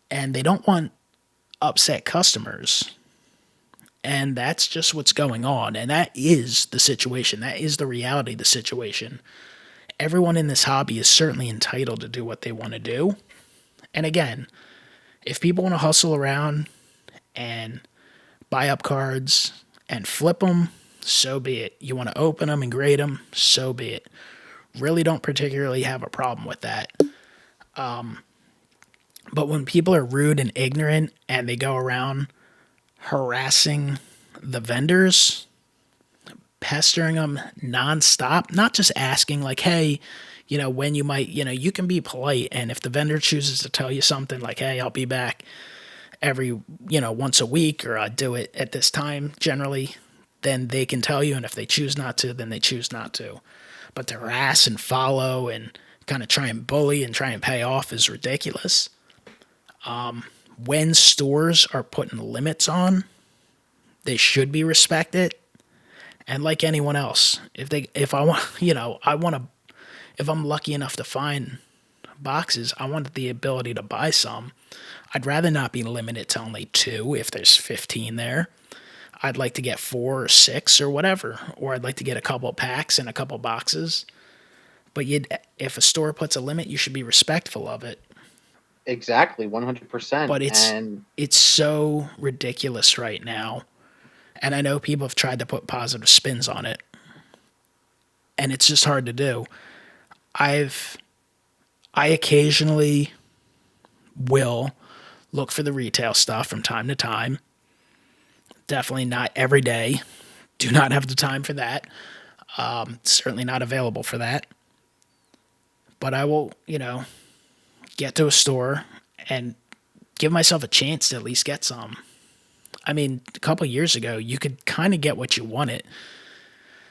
and they don't want upset customers. And that's just what's going on. And that is the situation. That is the reality of the situation. Everyone in this hobby is certainly entitled to do what they want to do. And again, if people want to hustle around and buy up cards and flip them, so be it. You want to open them and grade them, so be it. Really don't particularly have a problem with that. But when people are rude and ignorant and they go around harassing the vendors, pestering them nonstop, not just asking like, hey, when you might, you can be polite. And if the vendor chooses to tell you something like, hey, I'll be back every, once a week, or I do it at this time generally, then they can tell you. And if they choose not to, then they choose not to. But to harass and follow and kind of try and bully and try and pay off is ridiculous. When stores are putting limits on, they should be respected. And like anyone else, if I'm lucky enough to find boxes, I want the ability to buy some. I'd rather not be limited to only 2 if there's 15 there. I'd like to get 4 or 6 or whatever, or I'd like to get a couple packs and a couple boxes. But if a store puts a limit, you should be respectful of it. Exactly, 100%. But it's so ridiculous right now. And I know people have tried to put positive spins on it, and it's just hard to do. I occasionally will look for the retail stuff from time to time. Definitely not every day. Do not have the time for that. Certainly not available for that. But I will, get to a store and give myself a chance to at least get some. I mean, a couple years ago, you could kind of get what you wanted.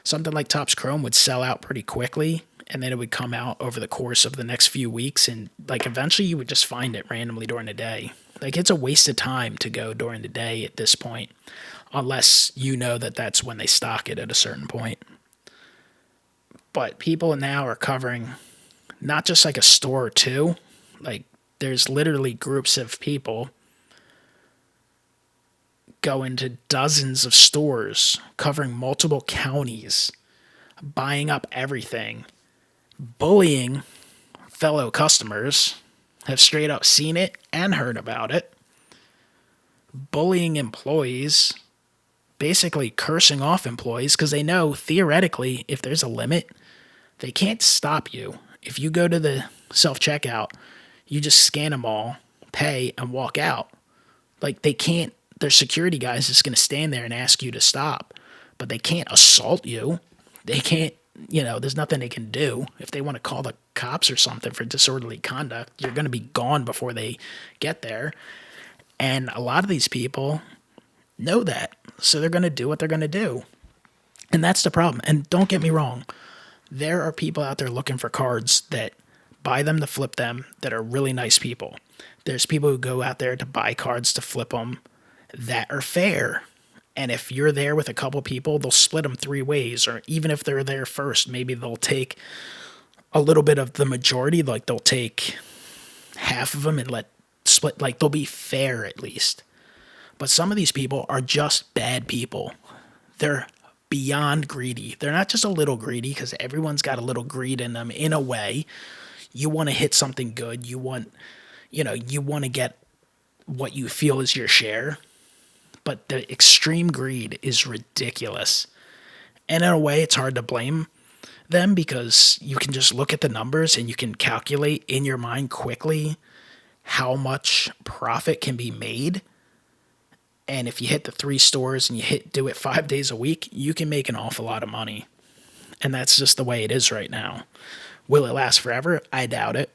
Something like Topps Chrome would sell out pretty quickly, and then it would come out over the course of the next few weeks, and like eventually you would just find it randomly during the day. Like, it's a waste of time to go during the day at this point, unless you know that that's when they stock it at a certain point. But people now are covering not just like a store or two. Like, there's literally groups of people go into dozens of stores, covering multiple counties, buying up everything, bullying fellow customers, have straight up seen it and heard about it, bullying employees, basically cursing off employees because they know theoretically if there's a limit, they can't stop you. If you go to the self-checkout, you just scan them all, pay, and walk out. Like, they can't, their security guys is going to stand there and ask you to stop, but they can't assault you. They can't, there's nothing they can do. If they want to call the cops or something for disorderly conduct, you're going to be gone before they get there. And a lot of these people know that, so they're going to do what they're going to do. And that's the problem. And don't get me wrong, there are people out there looking for cards that buy them to flip them that are really nice people. There's people who go out there to buy cards to flip them that are fair. And if you're there with a couple people, they'll split them 3 ways. Or even if they're there first, maybe they'll take a little bit of the majority. Like, they'll take half of them and split. Like, they'll be fair at least. But some of these people are just bad people. They're beyond greedy. They're not just a little greedy, because everyone's got a little greed in them in a way. You want to hit something good. You want to get what you feel is your share. but the extreme greed is ridiculous. And in a way, it's hard to blame them because you can just look at the numbers and you can calculate in your mind quickly how much profit can be made. And if you hit the 3 stores and you do it 5 days a week, you can make an awful lot of money. And that's just the way it is right now. Will it last forever? I doubt it.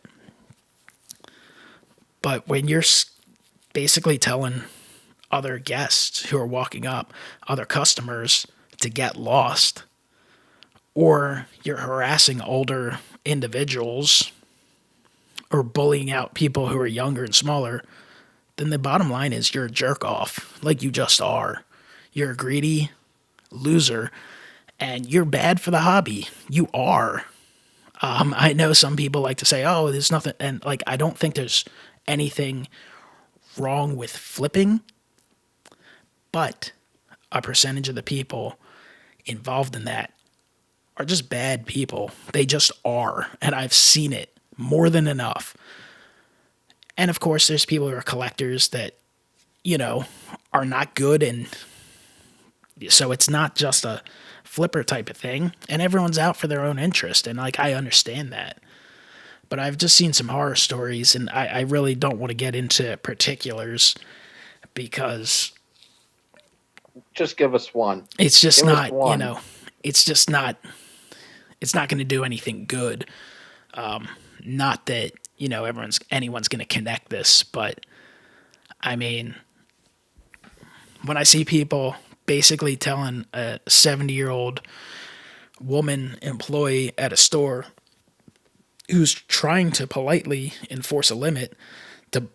But when you're basically telling other guests who are walking up, other customers, to get lost, or you're harassing older individuals or bullying out people who are younger and smaller, then the bottom line is you're a jerk off, like you just are. You're a greedy loser, and you're bad for the hobby. You are. I know some people like to say, oh, there's nothing, and like, I don't think there's anything wrong with flipping, but a percentage of the people involved in that are just bad people. They just are, and I've seen it more than enough. And of course, there's people who are collectors that, are not good, and so it's not just a flipper type of thing, and everyone's out for their own interest, and like, I understand that. But I've just seen some horror stories, and I really don't want to get into particulars because just give us one. It's just not, it's just not, it's not going to do anything good. Not that, anyone's going to connect this, but I mean, when I see people basically telling a 70-year-old woman employee at a store who's trying to politely enforce a limit to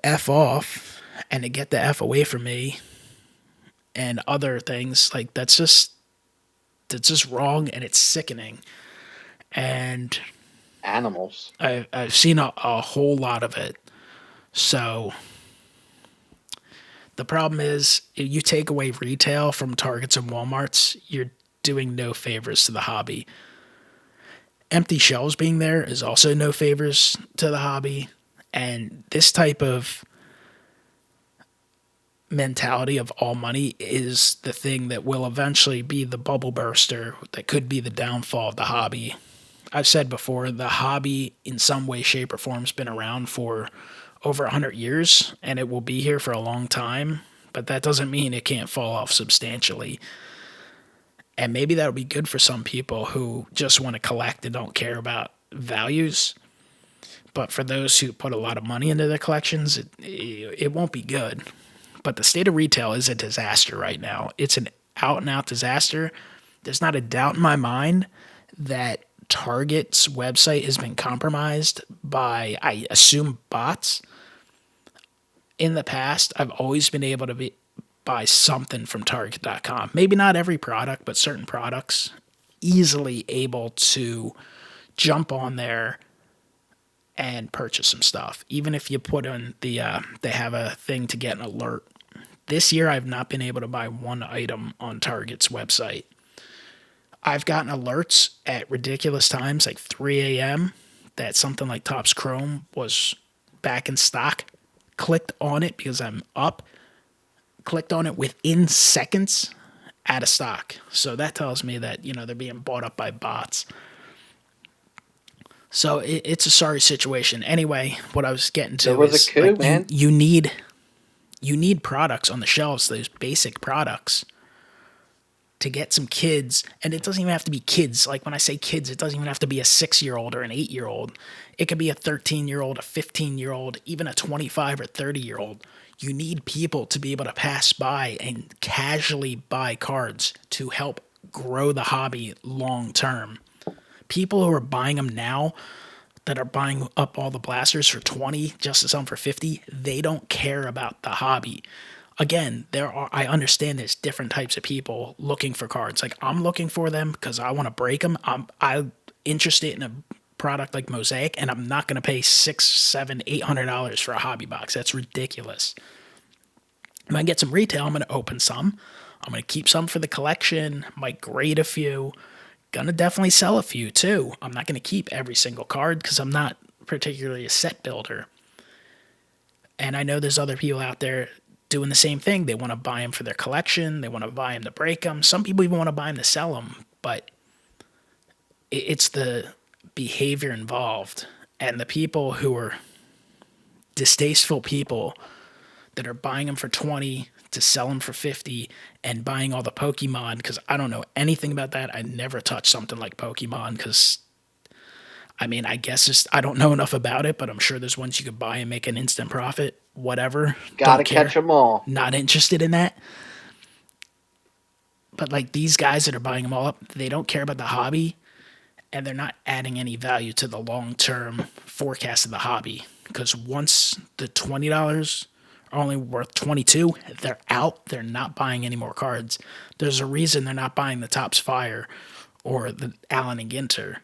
F off and to get the F away from me and other things, like that's just wrong, and it's sickening. And animals. I've seen a whole lot of it. So the problem is, if you take away retail from Targets and Walmarts, you're doing no favors to the hobby. Empty shelves being there is also no favors to the hobby. And this type of mentality of all money is the thing that will eventually be the bubble burster that could be the downfall of the hobby. I've said before, the hobby in some way, shape, or form has been around for over 100 years, and it will be here for a long time, but that doesn't mean it can't fall off substantially. And maybe that'll be good for some people who just want to collect and don't care about values. But for those who put a lot of money into their collections, it won't be good. But the state of retail is a disaster right now. It's an out-and-out disaster. There's not a doubt in my mind that Target's website has been compromised by, I assume, bots. In the past, I've always been able to buy something from Target.com. Maybe not every product, but certain products. Easily able to jump on there and purchase some stuff. Even if you put in they have a thing to get an alert. This year, I've not been able to buy one item on Target's website. I've gotten alerts at ridiculous times, like 3 a.m., that something like Topps Chrome was back in stock. Clicked on it because I'm up. Clicked on it within seconds, out of stock. So that tells me that, they're being bought up by bots. So it's a sorry situation. Anyway, what I was getting to is, a coup, man. You need products on the shelves, those basic products, to get some kids. And it doesn't even have to be kids. Like when I say kids, it doesn't even have to be a 6-year-old or an 8-year-old. It could be a 13-year-old, a 15-year-old, even a 25 or 30-year-old. You need people to be able to pass by and casually buy cards to help grow the hobby long term. People who are buying them now, that are buying up all the blasters for 20 just to sell them for 50, they don't care about the hobby. Again, I understand there's different types of people looking for cards. Like, I'm looking for them because I want to break them. I'm interested in a product like Mosaic, and I'm not going to pay $600, $700, $800 for a hobby box. That's ridiculous. If I get some retail, I'm going to open some. I'm going to keep some for the collection. Might grade a few. Going to definitely sell a few too. I'm not going to keep every single card because I'm not particularly a set builder. And I know there's other people out there doing the same thing. They want to buy them for their collection. They want to buy them to break them. Some people even want to buy them to sell them. But it's the behavior involved and the people who are distasteful people that are buying them for 20 to sell them for 50 and buying all the Pokemon, because I don't know anything about that. I never touched something like Pokemon because, I mean, I guess I don't know enough about it, but I'm sure there's ones you could buy and make an instant profit. Whatever. Gotta Don't care. catch them all. Not interested in that. But like these guys that are buying them all up, they don't care about the hobby and they're not adding any value to the long-term forecast of the hobby. Because once the $20 are only worth 22, they're out. They're not buying any more cards. There's a reason they're not buying the Topps Fire or the Allen and Ginter,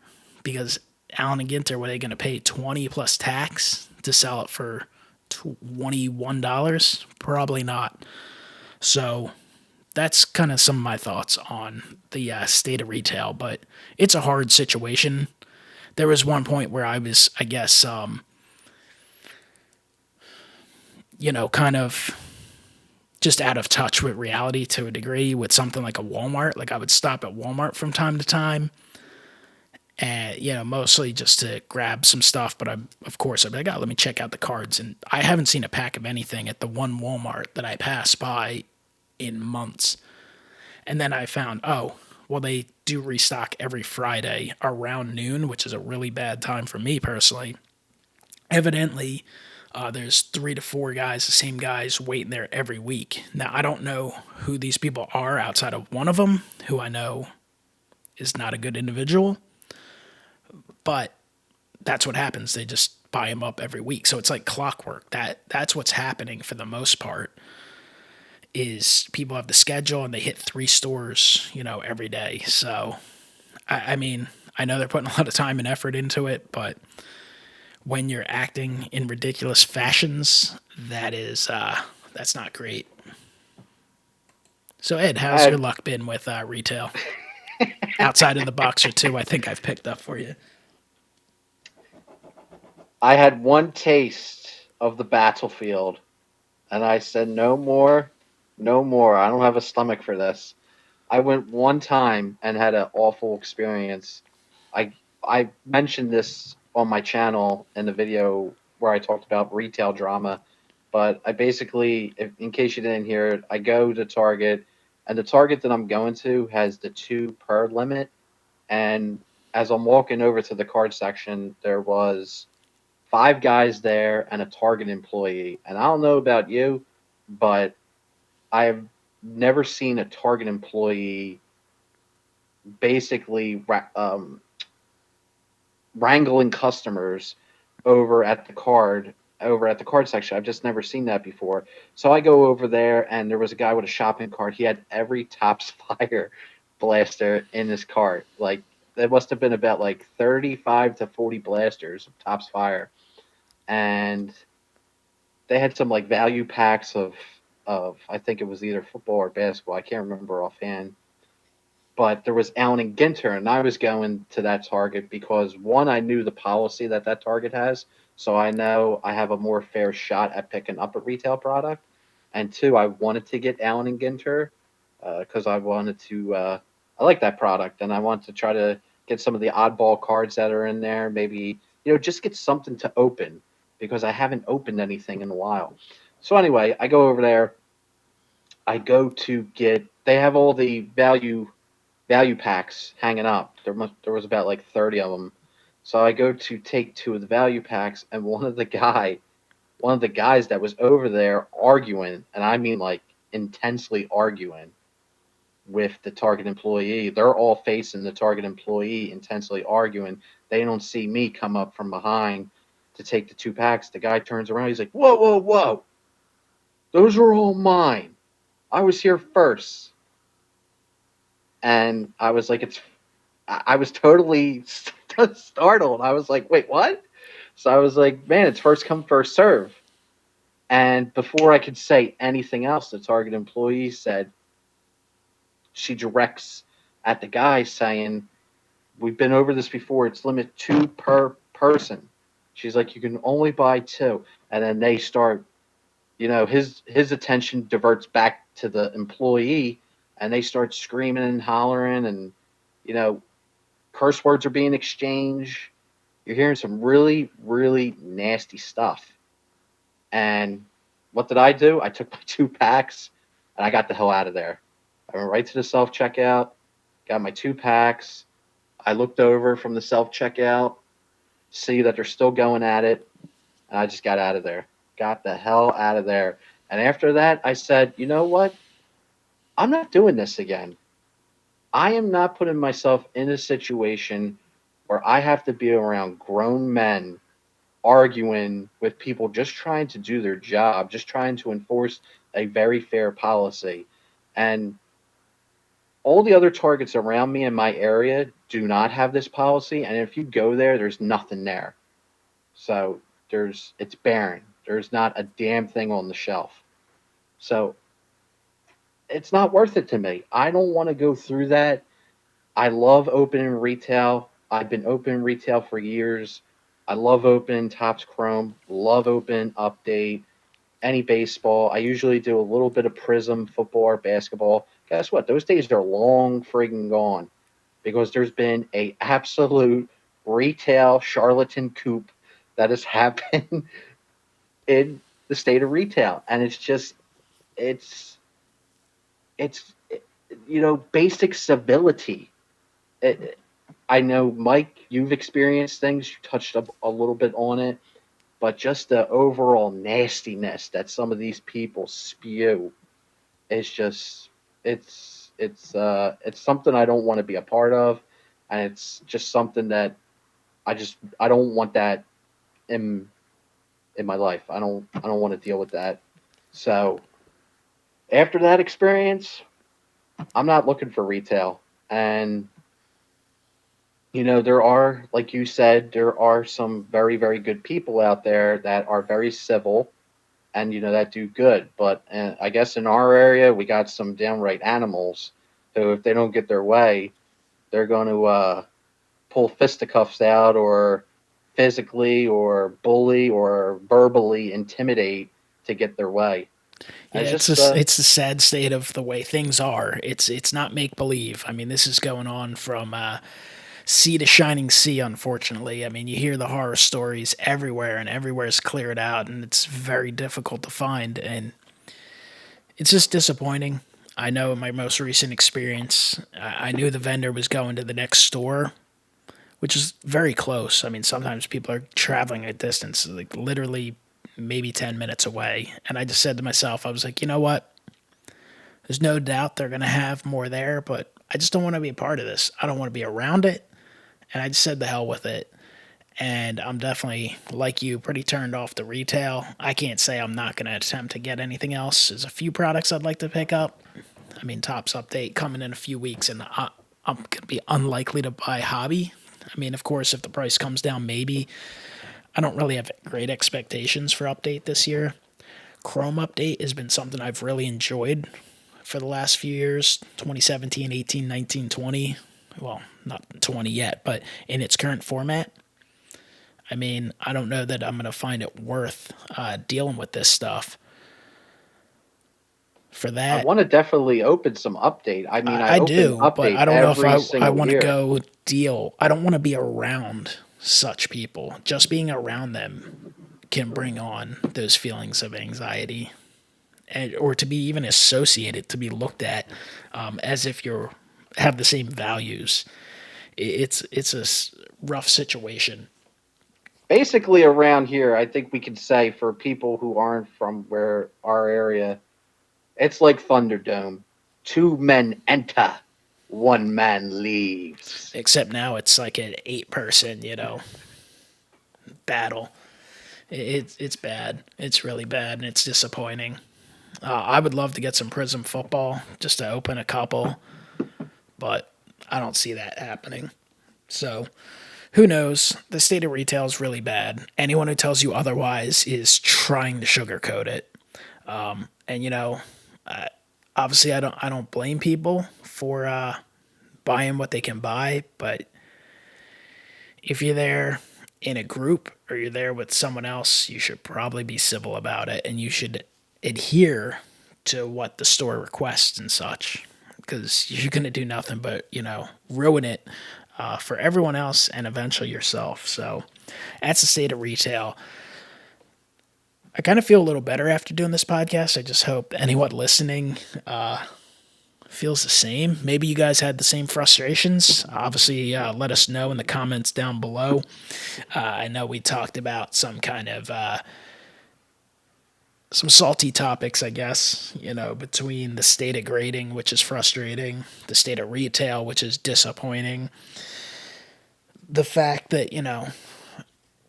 because Allen and Ginter, were they going to pay 20 plus tax to sell it for $21? Probably not. So that's kind of some of my thoughts on the state of retail, but it's a hard situation. There was one point where I was, I guess, kind of just out of touch with reality to a degree with something like a Walmart. Like I would stop at Walmart from time to time and, mostly just to grab some stuff. But of course, I'd be like, oh, let me check out the cards. And I haven't seen a pack of anything at the one Walmart that I pass by in months. And then I found, oh, well, they do restock every Friday around noon, which is a really bad time for me personally. Evidently, there's 3 to 4 guys, the same guys, waiting there every week. Now, I don't know who these people are outside of one of them, who I know is not a good individual. But that's what happens. They just buy them up every week. So it's like clockwork. That's what's happening for the most part. Is people have the schedule and they hit 3 stores, every day. So, I mean, I know they're putting a lot of time and effort into it, but when you're acting in ridiculous fashions, that's not great. So, Ed, how's your luck been with retail? Outside of the box or two, I think I've picked up for you. I had one taste of the battlefield, and I said, no more, no more. I don't have a stomach for this. I went one time and had an awful experience. I mentioned this on my channel in the video where I talked about retail drama, but I basically, in case you didn't hear it, I go to Target, and the Target that I'm going to has the 2 per limit. And as I'm walking over to the card section, there was 5 guys there and a Target employee. And I don't know about you, but I've never seen a Target employee basically wrangling customers over at the card section. I've just never seen that before. So I go over there, and there was a guy with a shopping cart. He had every Topps Fire blaster in his cart. Like, there must have been about like 35 to 40 blasters of Topps Fire. And they had some like value packs of I think it was either football or basketball. I can't remember offhand. But there was Allen and Ginter, and I was going to that Target because, one, I knew the policy that Target has, so I know I have a more fair shot at picking up a retail product. And 2, I wanted to get Allen and Ginter because I wanted to. I like that product, and I want to try to get some of the oddball cards that are in there. Maybe just get something to open because I haven't opened anything in a while. So anyway, I go over there. I go to get. They have all the value packs hanging up. There was about like 30 of them. So I go to take 2 of the value packs, and one of the guys that was over there arguing, and I mean like intensely arguing with the Target employee. They're all facing the Target employee, intensely arguing. They don't see me come up from behind to take the 2 packs. The guy turns around. He's like, "Whoa, whoa, whoa! Those are all mine. I was here first." And I was like, I was totally startled. I was like, wait, what? So I was like, man, it's first come, first serve. And before I could say anything else, the Target employee said, she directs at the guy saying, we've been over this before. It's limit 2 per person. She's like, you can only buy 2. And then they start his attention diverts back to the employee, and they start screaming and hollering, and you know curse words are being exchanged. You're hearing some really really nasty stuff. And what did I do? I took my 2 packs and I got the hell out of there. I went right to the self checkout, got my 2 packs. I looked over from the self checkout, see that they're still going at it, and I just got out of there. Got the hell out of there. And after that, I said, you know what? I'm not doing this again. I am not putting myself in a situation where I have to be around grown men arguing with people just trying to do their job, just trying to enforce a very fair policy. And all the other targets around me in my area do not have this policy. And if you go there, there's nothing there. So it's barren. There's not a damn thing on the shelf. So it's not worth it to me. I don't want to go through that. I love opening retail. I've been opening retail for years. I love opening Topps Chrome. Love opening Update. Any baseball. I usually do a little bit of Prism, football, or basketball. Guess what? Those days are long friggin' gone because there's been a absolute retail charlatan coup that has happened in the state of retail, and it's it's basic civility. It, I know, Mike, you've experienced things. You touched up a little bit on it, but just the overall nastiness that some of these people spew is just it's something I don't want to be a part of, and it's just something that I don't want that in my life. I don't want to deal with that. So after that experience, I'm not looking for retail. And there are, like you said, there are some very, very good people out there that are very civil and, that do good. But I guess in our area, we got some downright animals who, if they don't get their way, they're going to pull fisticuffs out or physically or bully or verbally intimidate to get their way. Yeah, It's just, it's a sad state of the way things are. It's not make believe. I mean, this is going on from sea to shining sea. Unfortunately, I mean, you hear the horror stories everywhere, and everywhere's cleared out, and it's very difficult to find, and it's just disappointing. I know in my most recent experience, I knew the vendor was going to the next store, which is very close. I mean, sometimes people are traveling a distance, like literally maybe 10 minutes away. And I just said to myself, I was like, you know what? There's no doubt they're going to have more there, but I just don't want to be a part of this. I don't want to be around it. And I just said the hell with it. And I'm definitely, like you, pretty turned off the retail. I can't say I'm not going to attempt to get anything else. There's a few products I'd like to pick up. I mean, Topps Update coming in a few weeks, and I'm going to be unlikely to buy Hobby. I mean, of course, if the price comes down, maybe. I don't really have great expectations for Update this year. Chrome Update has been something I've really enjoyed for the last few years, 2017, 18, 19, 20. Well, not 20 yet, but in its current format. I mean, I don't know that I'm going to find it worth dealing with this stuff. For I that, want to definitely open some Update. I mean, I I open do, but Update I don't know if every I single want to year. go deal. I don't want to be around such people. Just being around them can bring on those feelings of anxiety, or to be even associated, to be looked at as if you're have the same values. It's a rough situation. Basically, around here, I think we could say, for people who aren't from where our area, it's like Thunderdome. Two men enter, one man leaves. Except now it's like an 8 person, battle. It's bad. It's really bad, and it's disappointing. I would love to get some Prism football just to open a couple, but I don't see that happening. So who knows? The state of retail is really bad. Anyone who tells you otherwise is trying to sugarcoat it. And obviously, I don't blame people for buying what they can buy, but if you're there in a group or you're there with someone else, you should probably be civil about it, and you should adhere to what the store requests and such, because you're going to do nothing but, ruin it for everyone else and eventually yourself. So that's the state of retail. I kind of feel a little better after doing this podcast. I just hope anyone listening feels the same. Maybe you guys had the same frustrations. Obviously, let us know in the comments down below. I know we talked about some kind of some salty topics, I guess, between the state of grading, which is frustrating, the state of retail, which is disappointing, the fact that,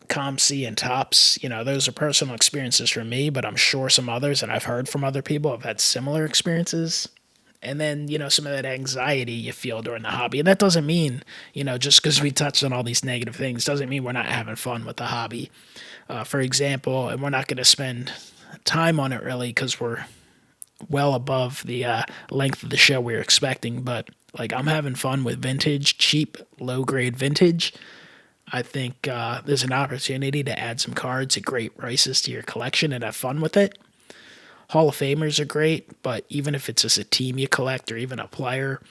ComC and Tops, those are personal experiences for me, but I'm sure some others, and I've heard from other people, have had similar experiences. And then, some of that anxiety you feel during the hobby. And that doesn't mean, just because we touched on all these negative things, doesn't mean we're not having fun with the hobby. For example, and we're not going to spend time on it really because we're well above the length of the show we were expecting. But, like, I'm having fun with vintage, cheap, low-grade vintage. I think there's an opportunity to add some cards at great prices to your collection and have fun with it. Hall of Famers are great, but even if it's just a team you collect or even a player,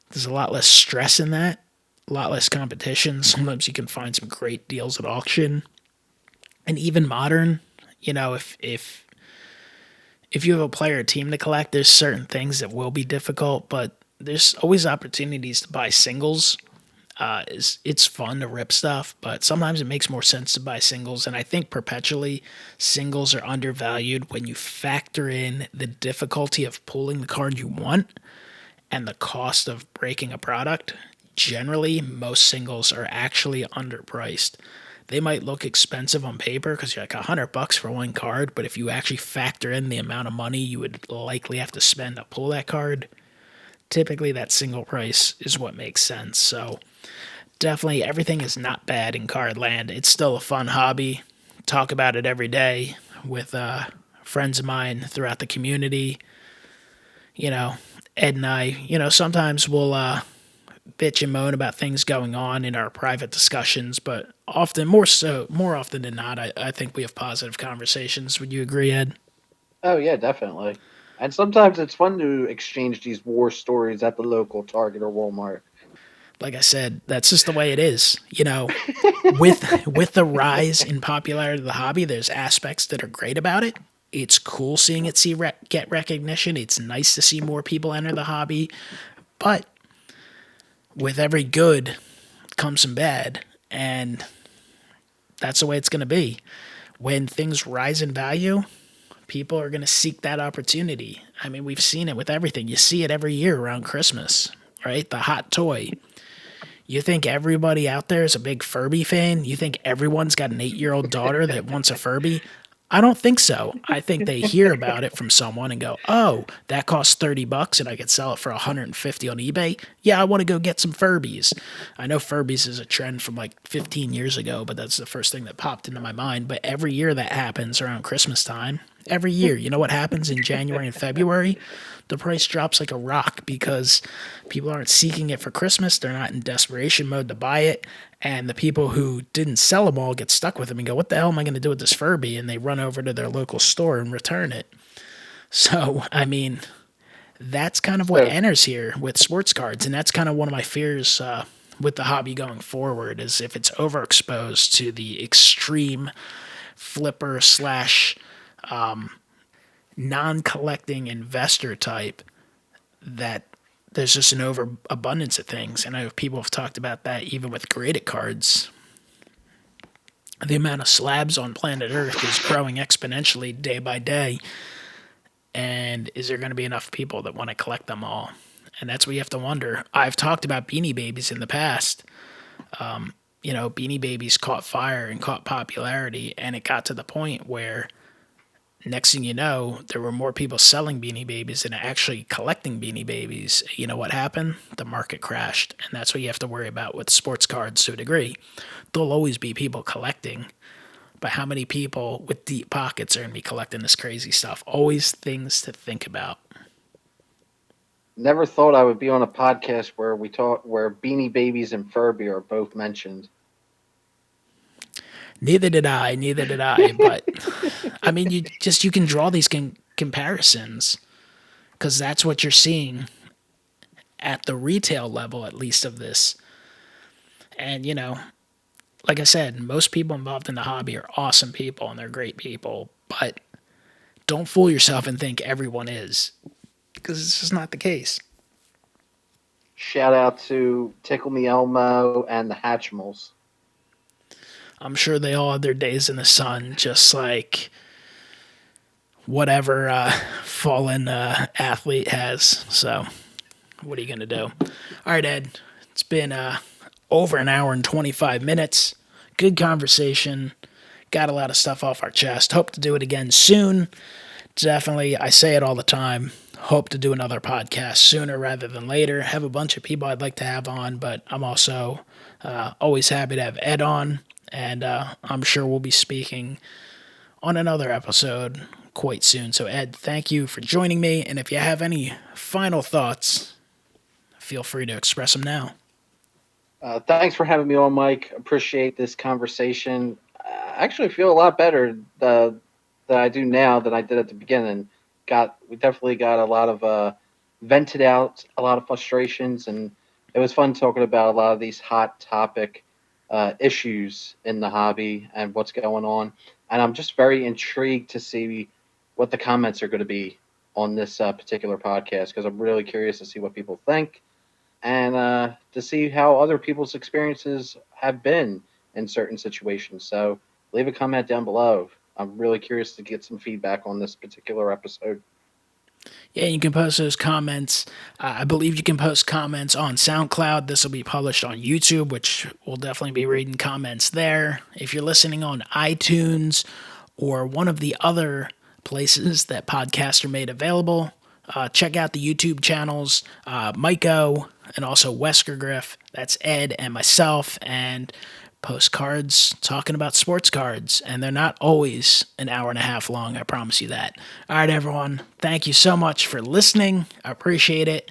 there's a lot less stress in that, a lot less competition. Sometimes you can find some great deals at auction. And even modern, if you have a player or team to collect, there's certain things that will be difficult, but there's always opportunities to buy singles. It's fun to rip stuff, but sometimes it makes more sense to buy singles. And I think perpetually singles are undervalued when you factor in the difficulty of pulling the card you want and the cost of breaking a product. Generally, most singles are actually underpriced. They might look expensive on paper because you're like $100 for one card, but if you actually factor in the amount of money you would likely have to spend to pull that card, typically that single price is what makes sense. So definitely everything is not bad in card land. It's still a fun hobby. Talk about it every day with friends of mine throughout the community. Ed and I, sometimes we'll bitch and moan about things going on in our private discussions, but more often than not, I think we have positive conversations. Would you agree, Ed? Oh yeah, definitely. And sometimes it's fun to exchange these war stories at the local Target or Walmart. Like I said, that's just the way it is. With the rise in popularity of the hobby, there's aspects that are great about it. It's cool seeing it get recognition. It's nice to see more people enter the hobby. But with every good comes some bad, and that's the way it's going to be. When things rise in value, people are going to seek that opportunity. I mean, we've seen it with everything. You see it every year around Christmas, right? The hot toy. You think everybody out there is a big Furby fan? You think everyone's got an 8-year-old daughter that wants a Furby? I don't think so. I think they hear about it from someone and go, "Oh, that costs $30 and I could sell it for $150 on eBay. Yeah, I want to go get some Furbies." I know Furbies is a trend from like 15 years ago, but that's the first thing that popped into my mind. But every year that happens around Christmas time, every year, you know what happens in January and February? The price drops like a rock because people aren't seeking it for Christmas. They're not in desperation mode to buy it. And the people who didn't sell them all get stuck with them and go, "What the hell am I going to do with this Furby?" And they run over to their local store and return it. So, I mean, that's kind of what So enters here with sports cards. And that's kind of one of my fears with the hobby going forward is if it's overexposed to the extreme flipper slash non-collecting investor type, that there's just an overabundance of things. And I know people have talked about that even with graded cards. The amount of slabs on planet Earth is growing exponentially day by day. And is there going to be enough people that want to collect them all? And that's what you have to wonder. I've talked about Beanie Babies in the past. Beanie Babies caught fire and caught popularity, and it got to the point where next thing you know, there were more people selling Beanie Babies than actually collecting Beanie Babies. You know what happened? The market crashed. And that's what you have to worry about with sports cards to a degree. There'll always be people collecting, but how many people with deep pockets are going to be collecting this crazy stuff? Always things to think about. never thought I would be on a podcast where where Beanie Babies and Furby are both mentioned. Neither did I. But I mean, you can draw these comparisons because that's what you're seeing at the retail level, at least of this. And like I said, most people involved in the hobby are awesome people and they're great people, but don't fool yourself and think everyone is, because it's just not the case. Shout out to Tickle Me Elmo and the Hatchimals. I'm sure they all had their days in the sun, just like whatever fallen athlete has. So, what are you going to do? All right, Ed. It's been over an hour and 25 minutes. Good conversation. Got a lot of stuff off our chest. Hope to do it again soon. Definitely, I say it all the time. Hope to do another podcast sooner rather than later. Have a bunch of people I'd like to have on, but I'm also always happy to have Ed on. And I'm sure we'll be speaking on another episode quite soon. So, Ed, thank you for joining me. And if you have any final thoughts, feel free to express them now. Thanks for having me on, Mike. Appreciate this conversation. I actually feel a lot better than I do now than I did at the beginning. We definitely got a lot of vented out, a lot of frustrations, and it was fun talking about a lot of these hot topic issues in the hobby and what's going on. And I'm just very intrigued to see what the comments are going to be on this particular podcast because I'm really curious to see what people think and to see how other people's experiences have been in certain situations. So leave a comment down below. I'm really curious to get some feedback on this particular episode. Yeah, you can post those comments. I believe you can post comments on SoundCloud. This will be published on YouTube, which we'll definitely be reading comments there. If you're listening on iTunes or one of the other places that podcasts are made available, check out the YouTube channels, MikeO and also Weskergriff. That's Ed and myself, and postcards talking about sports cards, and they're not always an hour and a half long, I promise you that. All right, everyone, thank you so much for listening. I appreciate it.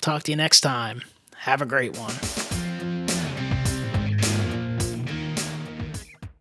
Talk to you next time. Have a great one.